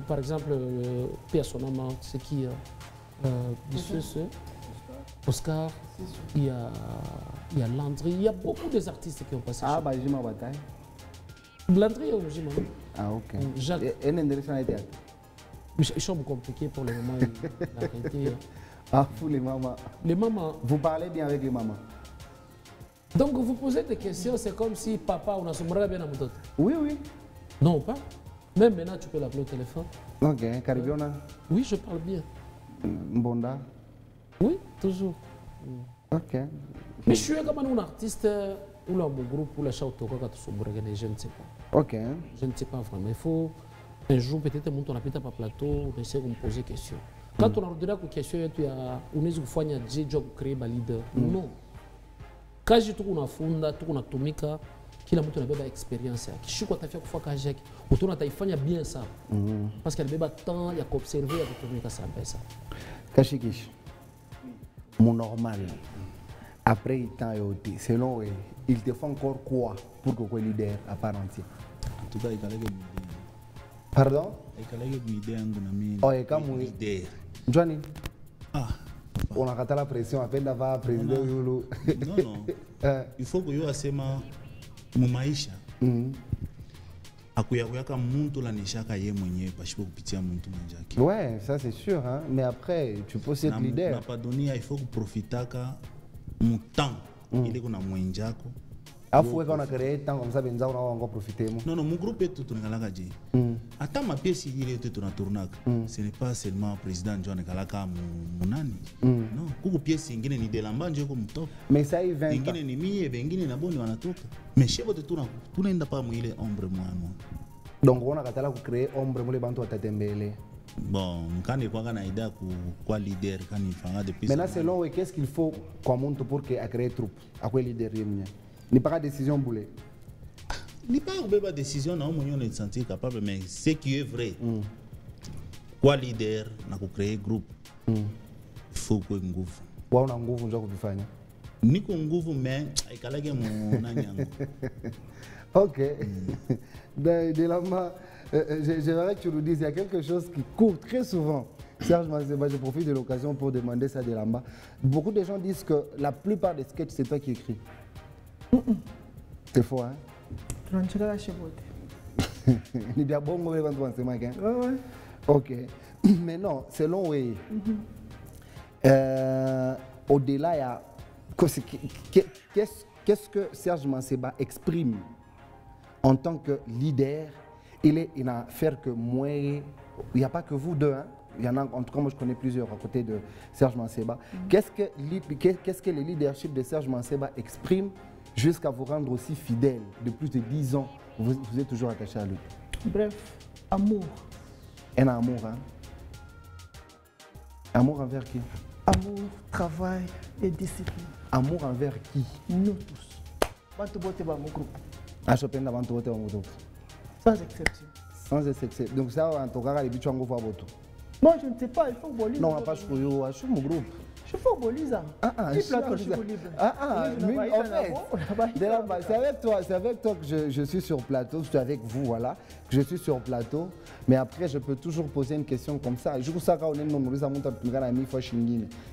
par exemple, personnellement, c'est qui Oscar, il y a Landry, il y a beaucoup d'artistes qui ont passé. Ah, bah, j'ai ma bataille. Landry, j'ai ma bataille. Ah, ok. Jacques. Et l'intéressant était. Ils sont compliqués pour le moment. Ah, vous les mamans. Les mamans. Vous parlez bien avec les mamans. Donc vous posez des questions, c'est comme si papa on a sombré bien à mon dos. Oui, oui. Non, pas. Même maintenant tu peux l'appeler au téléphone. Ok, Caribiona. Oui, je parle bien. Mbonda. Oui, toujours. Ok. Mais je suis comme un artiste ou là mon groupe ou la chauto quand tu sombré, je ne sais pas. Ok. Je ne sais pas vraiment. Il faut un jour peut-être monter on a peut-être pas plateau, on essaie de me poser des questions. Quand on a redonné une question, tu as on est fois un job créé par leader. Non. Quand je trouve une funda, tout on a tomika, qui la monte na beba expérience. Qui je crois que tu fais fois quand j'ai, autour na taifanya bien ça. Parce qu'elle beba temps, il y a qu'observer, il y a que tomika ça ça. Kashikish. Mon normal. Après il t'a yoté, selon eux, il te faut encore quoi pour que tu sois leader à part entière. En tout cas, il fallait que pardon? Il fallait que l'idée en oh, et comme leader. Johnny. Ah. On a raté la pression à peine d'avoir président Yulu. Non, non. Il faut que yo asema mumaisha. Akuyakuyaka muntu la nishaka ye mwenyewe pasipo kupitia muntu mwenjaki. Ouais, ça c'est sûr hein, mais après tu peux être leader. Na padonia il faut que profitaka mu temps ile kuna mwenjako. Afu weka na créer temps comme ça benza on va encore profiter moi. Non non, mon groupe est tout tungalaka ji. Ata ma pièce ile tout na tournaka. Ce n'est pas seulement président John Kalaka munani. Non, kuko pièce ingine ni delamba nje ko mtop. Mais ça il 20 ans. Ingine ni mie bengine na boni wanatoka. Mais chebo te tunaenda pa mwile ombre moi. Donc on a katala ku créer ombre mole bantu watatembele. Bon, quand il y a une idée quoi leader quand il fait depuis. Maintenant selon vous qu'est-ce qu'il faut comme monte pour que à créer troupe, à quoi leader yemnya. Ni pas décision boulé. Ni pas une décision non on est senti capable mais ce qui est vrai. Quoi leader na ku créer groupe. Il faut que nguvu. Wa una nguvu ndio kufanya. Niko nguvu mais ikalage mu nanyango. Ok. De la main, j'aimerais que tu nous dises, il y a quelque chose qui court très souvent. Serge Manseba, je profite de l'occasion pour demander ça de là-bas. Beaucoup de gens disent que la plupart des sketchs, c'est toi qui écris. C'est faux, hein? Il y a bon mauvais ventre, c'est moi, hein? Ok. Mais non, selon oui, au-delà, il y a... Qu'est-ce que Serge Manseba exprime en tant que leader? Il n'a affaire que moi, il n'y a pas que vous deux, hein? Il y en a, en tout cas moi je connais plusieurs à côté de Serge Manseba. Qu'est-ce que le leadership de Serge Manseba exprime jusqu'à vous rendre aussi fidèle de plus de 10 ans? Vous êtes toujours attaché à lui. Bref, amour. Un amour, hein? Amour envers qui? Amour, travail et discipline. Amour envers qui? Nous tous. Bantubote ba mon groupe. Ah, je peine Bantubote ba mon groupe. Sans exception. Sans exception. Donc ça, en tout cas, les bichons vont voir votre. Non, je ne sais pas, il faut boliser. Non, pas je suis mon groupe. Je fais boliser. Je suis avec toi que je suis sur plateau, je suis avec vous, voilà. Je suis sur plateau, mais après je peux toujours poser une question comme ça. Je ça quand on est non,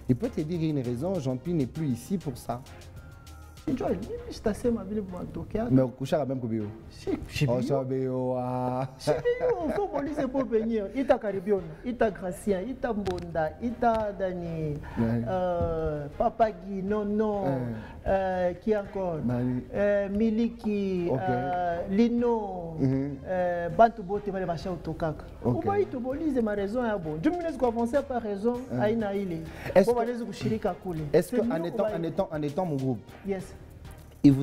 il peut te dire une raison, Jean-Pierre n'est plus ici pour ça. Mais au coucher même que bio. Oh ça bio ah. Faut poliser pour venir. Ita Caribion, Ita Gracien, Ita Mbonda, Ita Dani, Papa Guy, non, qui encore? Miliki, Lino, Bantu Bote va les vacher au Tokak. Ou pas il te bolise ma raison est bon. Je me laisse avancer par raison à Inaïli. Est-ce qu'en étant mon groupe? Yes. Il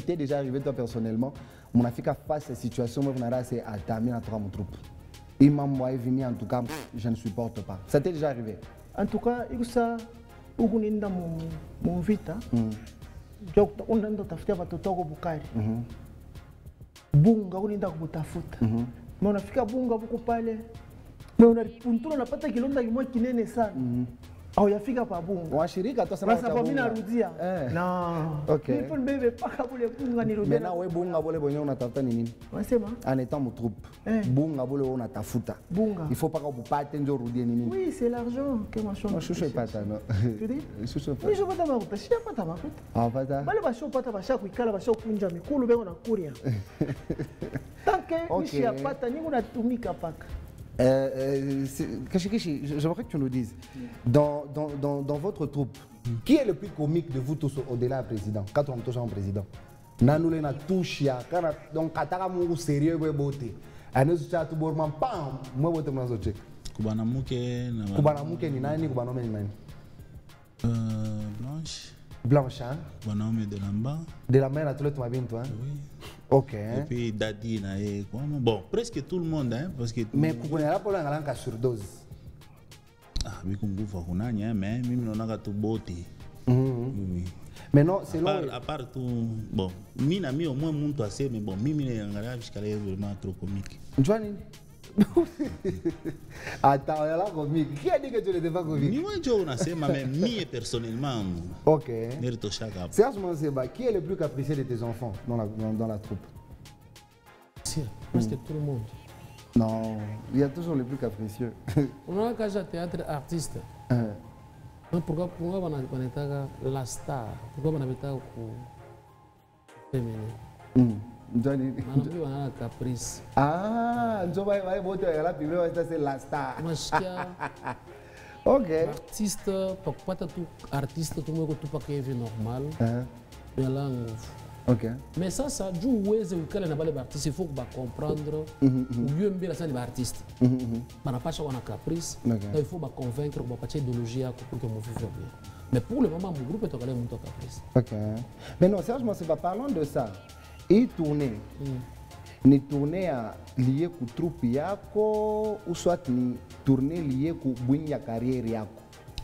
t'est déjà arrivé toi personnellement, mon Afrique face à cette situation, moi, c'est à terminer à mon troupe. Il m'a venu en tout cas, je ne supporte pas. Ça t'est déjà arrivé? En tout cas, il ça, il dans mon vita. On a tafuta watoto wako Bukari. bunga unaenda kubutafuta mais unafika bunga buko pale mais unapuntura unapata kilonda kimoja kinene sana au yafika pa bunga washirika tu sana kwa mimi narudia na okay nipo mbebe paka bule bunga nirudia na wewe bunga bule bonyo unatafuta nini unasema en étant mon troupe bunga bule unatafuta bunga il faut pas que upate ndio urudie nini oui c'est l'argent que moi je suis pas ça non tu dis je suis pas oui je pas makuta si pas ta makuta ah pas ça bale basho pata basha kuikala basha kunja mikulu bengo na kuria tant que nishi apata ningo natumika paka Kashi, j'aimerais que tu nous dises, dans votre troupe, qui est le plus comique de vous tous au-delà du président, quand on touche un président? Nanoule na touche, donc kataka mungu sérieux we bote. Anezu cha tu borman pam, moi bote mnazo check. Kubana muke ni nani, kubana ome ni nani? Blanche. Blanche, hein? Kubana ome de Lamba. De Lamba na tule tumabini toi? Oui. Ok. Et puis Dadi na bon, presque tout le monde hein parce que mais kukonela pola ngalanga surdose. Ah, bikungufa kunanya mais mimi naona tu bote. Oui. Mais non, c'est à part tout bon, mimi na mimi au moins muntu assez mais bon, mimi naangalia jusqu'à là vraiment trop comique. Njua nini? Attends, là comique. Qui a dit que tu n'étais pas comique? Ni moi je unasema mais mimi personnellement. OK. Nerito chaka. Serge Manseba, qui est le plus capricieux de tes enfants dans la troupe? Si, presque tout le monde. Non, il y a toujours les plus capricieux. On a un théâtre artiste. Pourquoi on a la star? Pourquoi on a un féminin? On a un caprice. Ah, c'est la star. Ok. Artiste, pourquoi tu artiste, tu me pas que c'est normal. Ok. Mais ça, du ouest où quand on a les artistes, il faut comprendre mieux bien les artistes. On n'a pas choisi un caprice. Il faut convaincre qu'on n'a pas d'idéologie pour que nous vivions bien. Mais pour le moment, mon groupe est allé monter caprice. Ok. Mais non, Serge, c'est pas parlant de ça. Et tourner. Ni tourner lié à la troupe yako ou soit ni tourner lié à la carrière yako.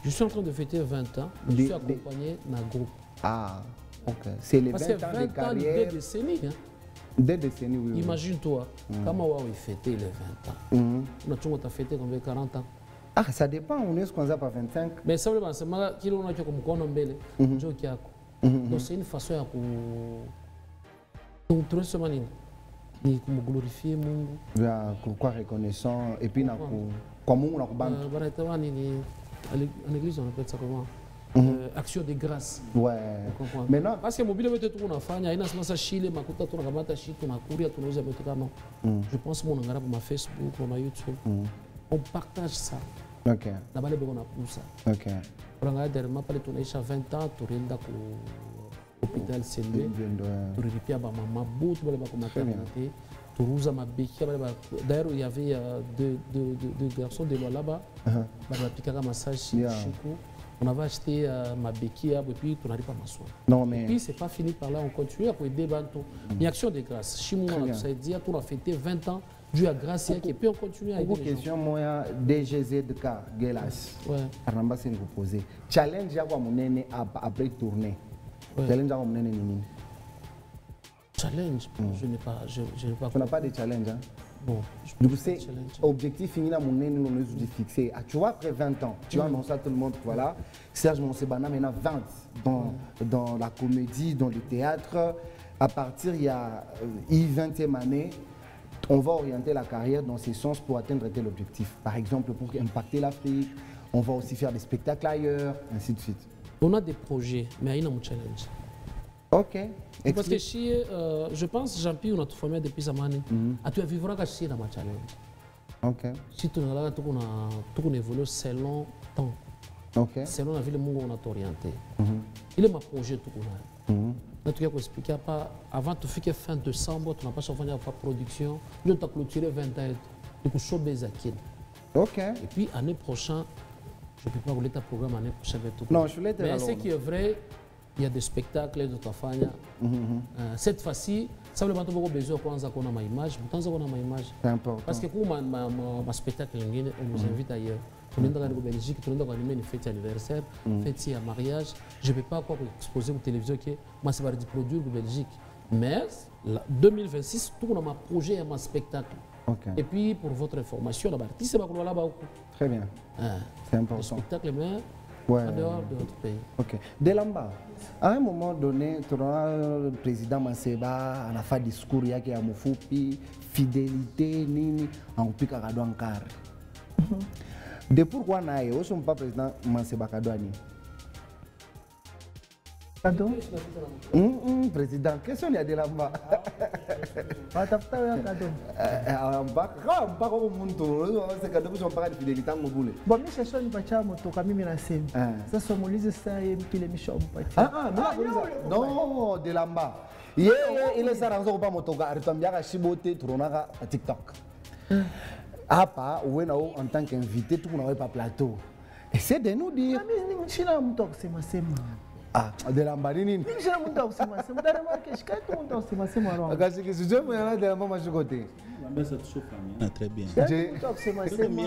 Je suis en train de fêter 20 ans. Je suis accompagné d'un groupe. Ah. Ok. C'est les 20 ans de carrière. Des décennies. Hein? Des décennies, oui. Imagine-toi, comment on a fêté les 20 ans. On a fêté combien 40 ans. Ah, ça dépend, on est ce qu'on a pas 25. Mais ça veut dire que on a comme Konombele, donc c'est une façon de trouver ce manière. Ni glorifier Mungu. Pourquoi reconnaissant et puis na comme on a en église on appelle ça comment? Action de grâce. Ouais. Maintenant parce que mobile veut tout unafanya ina sasa Chile makuta tunakamata shit tunakuria tunauza vitu kama. Je pense mon ngara pour ma Facebook, pour ma YouTube. On partage ça. OK. Na bale beko na pousa. OK. Pour ngara derma pale tunaisha 20 ans tunaenda ku hôpital Selwe. Turipia ba mama bout bale ba komata maternité. Tourouza Mabeki. D'ailleurs, il y avait deux garçons de là-bas. Bah, massage chez Chico. On avait acheté Mabeki et puis on n'arrive pas à m'asseoir. Non, mais. Et puis, c'est pas fini par là, on continue à aider Banto. Il y a action de grâce. Chimou, on a dit, on a fêté 20 ans, Dieu a grâce et puis on continue à aider. Une question, moi, DGZK, Gelas. Ouais. Arnamba, c'est vous poser. Challenge, à après tourner. Challenge, à mon ennemi. Challenge, je n'ai pas. Tu n'as pas de challenge, hein? Bon, du coup, c'est objectif fini là, mon ennemi, on est fixé. Ah, tu vois, après 20 ans, tu vois, annoncer à tout le monde, voilà, Serge Monsebana maintenant 20 dans la comédie, dans le théâtre. À partir il y a 20e année, on va orienter la carrière dans ce sens pour atteindre tel objectif. Par exemple, pour impacter l'Afrique, on va aussi faire des spectacles ailleurs, ainsi de suite. On a des projets, mais il y a un challenge. Ok. Parce que si, je pense, Jean-Pierre, on a tout formé depuis Zamani. Tu as vivre à chier dans ma challenge. Ok. Si tu as tout évolué selon temps. Ok. Selon la ville où on a orienté. Il est ma projet tout là. Tu as expliqué pas avant de faire fin décembre, tu n'as pas chauffé à faire production. Nous tu as clôturé 20 ans. Du coup, je suis ok. Et puis, année prochaine, je ne peux pas rouler ta programme l'année prochaine. Non, je voulais te mais ce qui est vrai, il y a des spectacles de Tafania. Cette fois-ci, ça veut dire que tu as besoin de ma image. C'est important. Parce que pour ma spectacle, on nous invite ailleurs. Tu es en Belgique, tu es en une fête anniversaire, fête à mariage. Je ne peux pas exposer aux télévisions que moi, c'est pas produire en Belgique. Mais 2026, tout le monde a un projet, un spectacle. Et puis, pour votre information, l'artiste va là-bas. Très bien. C'est important. Le spectacle, mais en dehors de notre pays. Ok. Delamba, à un moment donné, le président Manseba a fait un discours il y a Moufupi, fidélité, nini, en pique à Kadouankar. De pourquoi naïe, où sont pas président Manseba Kadouani? Pardon? Président, question il y a Delamba. Pas cadeau. Pas comme monde, c'est cadeau pour parler de fidélité en boule. Bon, mais c'est ça une pacha moto quand même na sem. Ça sont molise ça et puis les michons pacha. Non, Delamba. Il est ça raison pas moto ga artambia ga shibote tronaka à TikTok. Apa, en tant qu'invité, tout le monde pas plateau. Essaie de nous dire. Mais china moto c'est ma sem. Ah, Delamba nini? Je ne sais pas si c'est ma remarque, je sais que mon c'est ma sem alors. Parce que si je me rends Delamba ma côté. Très bien. C'est ma sem.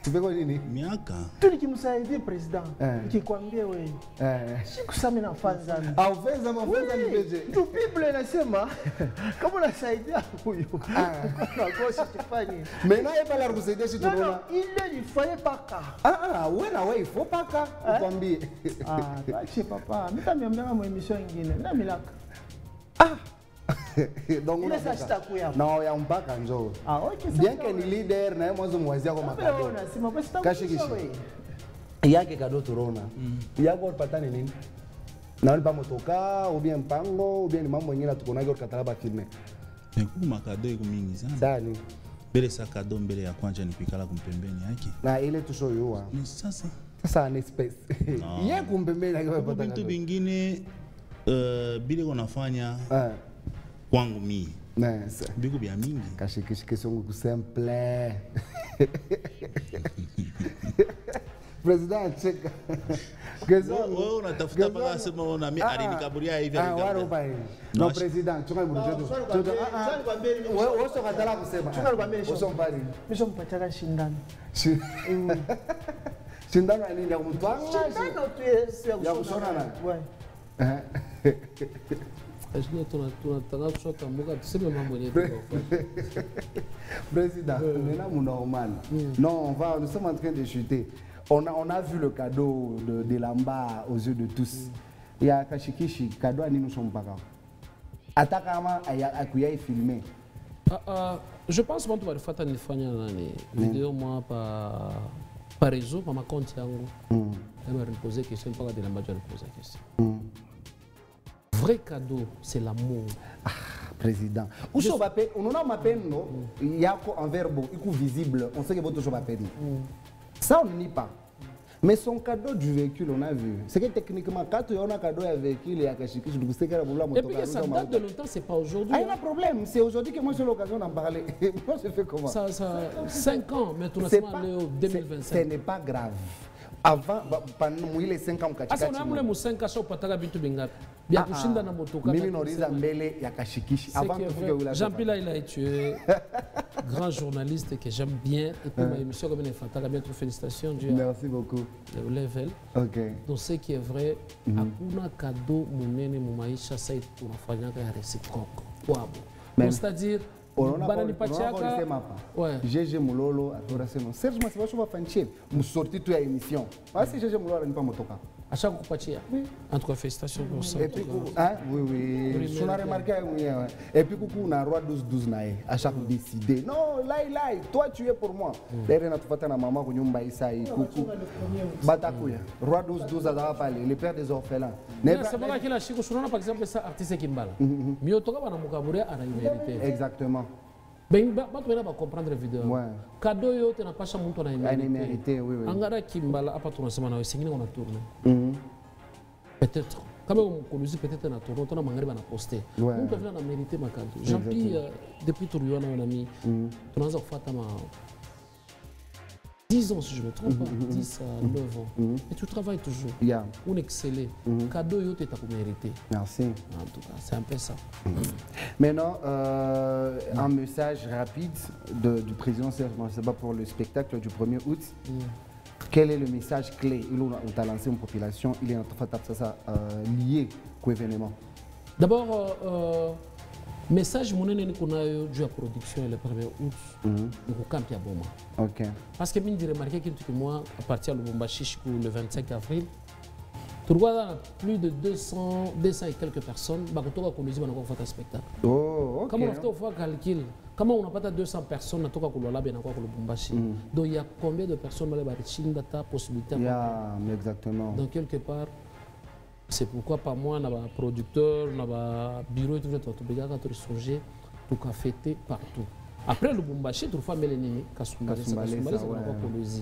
Tu fais quoi nini? Miaka. Tout le qui me ça aidé président. Qui kwambie we. Si que ça me na fanza. Ah, on fait ça mon frère ni bébé. Tout bible na sema. Comment la ça aidé huyo? Na gosi tufanye. Mais là il pas la recette si tu non, il fallait pas ka. Ouais, il faut pas ka. Kwambie. Je papa, mais t'as même mon émission ingine. Na milaka. Donc il est ça non, il y a un bac en jeu. Ah ok. Bien que ni leader na moi zomuwazia kwa makado. Kashi. Il y a que cadeau turona. Il y a quoi patani nini? Na ba motoka ou bien mpango ou bien mambo mengine tukona kwa katala ba filme. Mais kwa makado iko mingi sana. Sani. Mbele sa kado mbele ya kwanja nipikala kumpembeni yake. Na ile tushoyua. Sasa ni space. Yeye kumpembeni akipata vitu vingine bile unafanya kwangu mimi. Nice. Biku bya mingi. Kashikishi kesongo simple. President cheka. Wewe unatafuta paka sema una mimi alinikaburia hivi waro pa hivi. No president, chunga mburujetu. Wewe uso katala kusema. Chunga nikwambie uso mbali. Misho mpataka shindano. Shindano nini ya kumtwanga? Shindano tu ya kushona na. Ouais. Président, normal. Non, nous sommes en train de chuter. On a vu le cadeau de Delamba aux yeux de tous. Il y a Kashikishi, cadeau à nous sommes pas là. Atakama a filmé. Je pense que tu vas faire une vidéo moi par réseau, par ma compte. Elle m'a posé la question, pas Delamba, je vais poser la question. Vrai cadeau, c'est l'amour. Président. On a ma peine, il y a un verbe, il est visible, on sait que votre chose va périr. Ça, on nie pas. Mais son cadeau du véhicule, on a vu. C'est que techniquement, quand on a un cadeau à véhicule, il y a quelque chose qui se et puis ça date de longtemps, c'est pas aujourd'hui. Ah, il y a un problème. C'est aujourd'hui que moi j'ai l'occasion d'en parler. Moi, je fais comment? Ça 5 ans, mais tout le monde en 2025. Ce n'est pas grave. Avant, pendant les 5 ans, on a 5 ans, bien kushinda na motoka. Mimi noriza mbele ya Kashikishi. Avant que Jean-Pierre il a été grand journaliste que j'aime bien et puis ma émission comme une fatale bien trop félicitations Dieu. Merci beaucoup. Le level. OK. Donc ce qui est vrai, hakuna cadeau munene mu maisha sasa tunafanya kwa réciproque. Kwabo. C'est-à-dire GG Mulolo atorasema Serge Masiba shuba fanchie musorti tu ya émission. Basi GG Mulolo ananipa motoka. Acha kukupatia. En tout cas félicitations pour ça. Et puis oui. Je n'ai remarqué et puis coucou na roi 12 nae. À chaque décider. Non, là, toi tu es pour moi. D'ailleurs na tufata na maman kunyumba Isaï coucou. Batakuya. Roi 12 azaba pale, le père des orphelins. C'est pas kila siku tunaona par exemple ça artiste Kimbala. Miotoka bana mukaburia ana mérité. Exactement. Ben batu bena ba comprendre vidéo. Cadeau yote napasha mtu ana mérité. Oui. Angara Kimbala hapa tunasema na wengine wana tourner. Peut-être kama mkuluzi peut-être na tourner tuna mangari bana poster. Mtu vile ana mérité makado. Jean-Pierre depuis tuliona na nami tunaanza kufuata ma 10 ans si je me trompe pas, 10 à 9 ans. Et tu travailles toujours. On excelle. Cadeau yote ta mérité. Merci. En tout cas, c'est un peu ça. Maintenant, un message rapide du président Serge Manseba pour le spectacle du 1er août. Quel est le message clé? Il a lancé une population, il est en train de lié à l'événement. D'abord, message monene qu'on a eu de la production le 1er août, nous camp ya Boma. OK. Parce que mine de remarquer que moi à partir de Lubumbashi le 25 avril, tu vois plus de 200 et quelques personnes, bah quand on va conduire on va faire un spectacle. Oh, OK. Comment on fait calcul? Comment on n'a pas 200 personnes na toka kolola bien encore Lubumbashi. Donc il y a combien de personnes dans les chinga ta possibilité? Exactement. Donc quelque part c'est pourquoi pas moi, on a un producteur, on a un bureau, tout le songer, tout a fêté partout. Après le Lubumbashi, tu fais l'ennemi, Kasumbalé, c'est pas Kolwezi.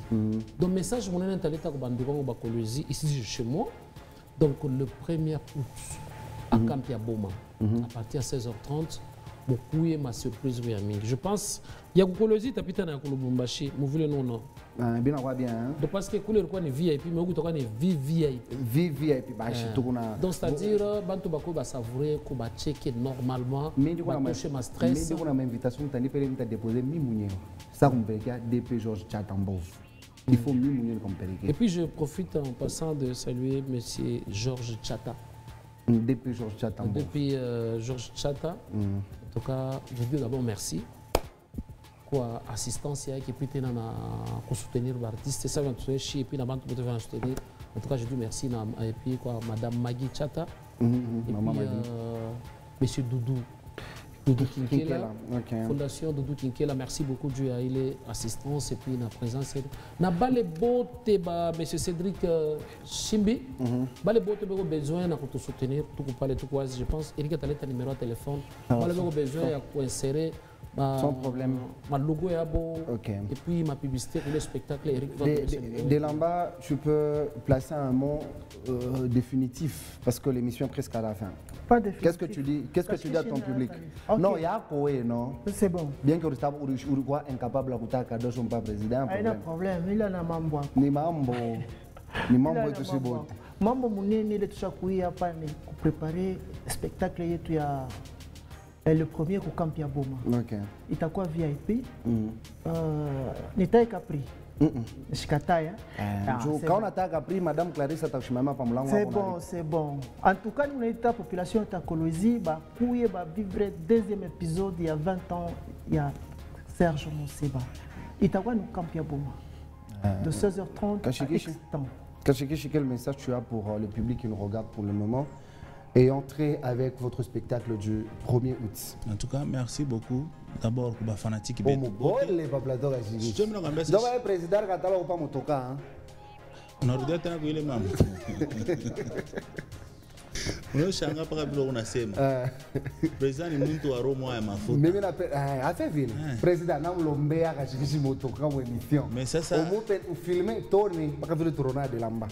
Donc message, mon est allé à Kolwezi, ici chez moi. Donc le 1er août, à Campia Boma, à partir de 16h30, beaucoup est ma surprise. Je pense, il y a Kolwezi, tu as pité dans le Lubumbashi, vous voulez non? Bien, on va bien. Donc parce que couleur quoi, VIP, mais vous avez VIP. VIP, donc c'est-à-dire, bantu bako ba savourer, ko ba checker normalement. Mais du coup, on a stress. Mais du coup, on a une invitation, tu as déposé Mimounier. Ça, on peut dire DP Georges Tchatambov. Il faut Mimounier comme pédigré. Et puis je profite en passant de saluer Monsieur Georges Tchata. DP Georges Tchatambov. Depuis Georges Tchata. En tout cas, je vous dis d'abord merci. Assistance qui peut soutenir l'artiste, ça va être et puis la banque peut soutenir. En tout cas, je dis merci et puis Madame Maggie Tchata et puis Monsieur Doudou Kinkela, Fondation Doudou Kinkela, merci beaucoup du assistance et puis la présence. Na balé bote Monsieur Cédric Chimbi, balé bote besoin de soutenir tout pour parler tout quoi, je pense. Eric a le numéro de téléphone, balé besoin à insérer. Sans problème. Ma logo est bon. Et puis ma publicité pour le spectacle. Dès là-bas, tu peux placer un mot définitif parce que l'émission est presque à la fin. Pas définitif. Qu'est-ce que tu dis à ton public? Non, il y a quoi, non? C'est bon. Bien que le Uruguay incapable de faire cadeau son pas président. Il y a un problème. Il y a un mambo. Ni mambo. Ni mambo est aussi beau. Mambo mounene le toucha kuya pa ne préparer spectacle yetu ya. Le premier au Campia Boma. Il t'a quoi VIP? N'était qu'à prix. Chikataya. Quand on a pris Madame Clarisse Tachimama Pamlango. C'est bon, c'est bon. En tout cas, nous avons la population de Kolwezi, où il va vivre le deuxième épisode il y a 20 ans, il y a Serge Mousseba. Il t'a quoi nous Campia Boma. De 16h30 à X temps. Quel message tu as pour le public qui nous regarde pour le moment? Et entrer avec votre spectacle du 1er août. En tout cas, merci beaucoup. D'abord, pour les fanatiques. Oh, les paplateurs, je donc, le président Katala ou pas Motoka. On a regardé un peu les membres. On shanga pas bilo unasema president ni mtu wa Roma ya mafuta mimi na afa vile president na mlombea akashikisha motoka kwa émission mais sasa umupe ufilme toni mpaka vile turona de lamba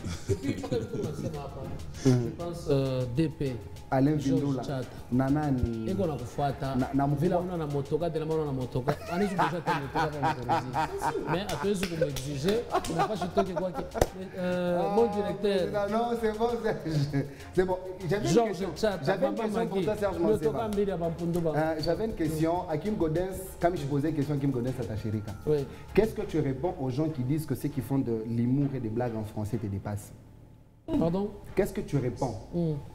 je pense DP Alain Vindula na nani eko na kufuata na vile una na motoka de la maana na motoka anishi kuja ta motoka kwa mzee mais atuwezi kumexiger na pas chitoke kwa mon directeur non c'est bon j'avais une question à Kim Godens, comme je posais une question à Kim Godens à ta chérika. Qu'est-ce que tu réponds aux gens qui disent que ceux qui font de l'humour et des blagues en français te dépassent? Pardon? Qu'est-ce que tu réponds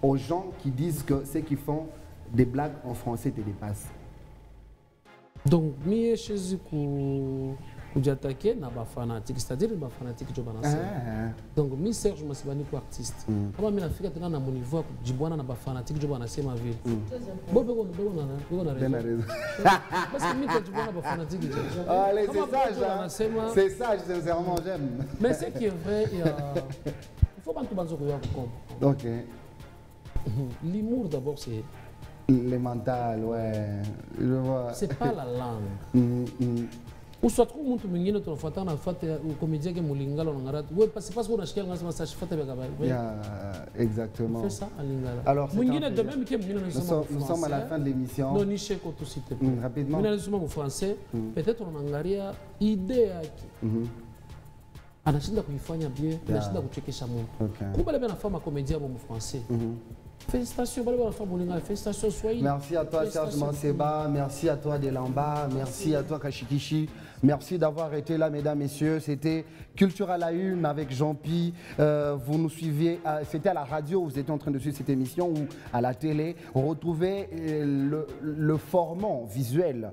aux gens qui disent que ceux qui font des blagues en français te dépassent? Donc, mi chez attaquer na ba fanatique, c'est-à-dire ba fanatique jo banase. Donc mi Serge Masibani ko artiste. Kama mimi nafika tena na moniveau kujibwana na ba fanatique jo banase ma ville. Bobe ko na raison. Parce que mi ko jibwana ba fanatique. Allez, c'est sage sincèrement j'aime. Mais ce qui est vrai, il faut pas tout banzo ko ya ko. OK. L'humour d'abord c'est le mental, ouais. Je vois. C'est pas la langue. Ou soit trop muito mwingine tunafuata na fuata comédien que mulingala na ngara ouais parce que unashikia ngasa message fuata beka bali exactement fais ça à lingala alors mwingine de même que mwingine nous sommes à la fin de l'émission non ni cheko tout s'il te plaît rapidement mwingine nous sommes français peut-être on angalia idée yake anashinda kuifanya bien anashinda kuchekesha mtu kubale bana fama comédien bon français Félicitations, félicitations, soyez. Merci à toi, Serge Manseba. Merci à toi, Delamba. Merci à toi, Kashikishi. Merci d'avoir été là, mesdames, messieurs. C'était Culture à la Une avec Jean-Pi. Vous nous suiviez, c'était à la radio, vous étiez en train de suivre cette émission, ou à la télé. Retrouvez le format visuel.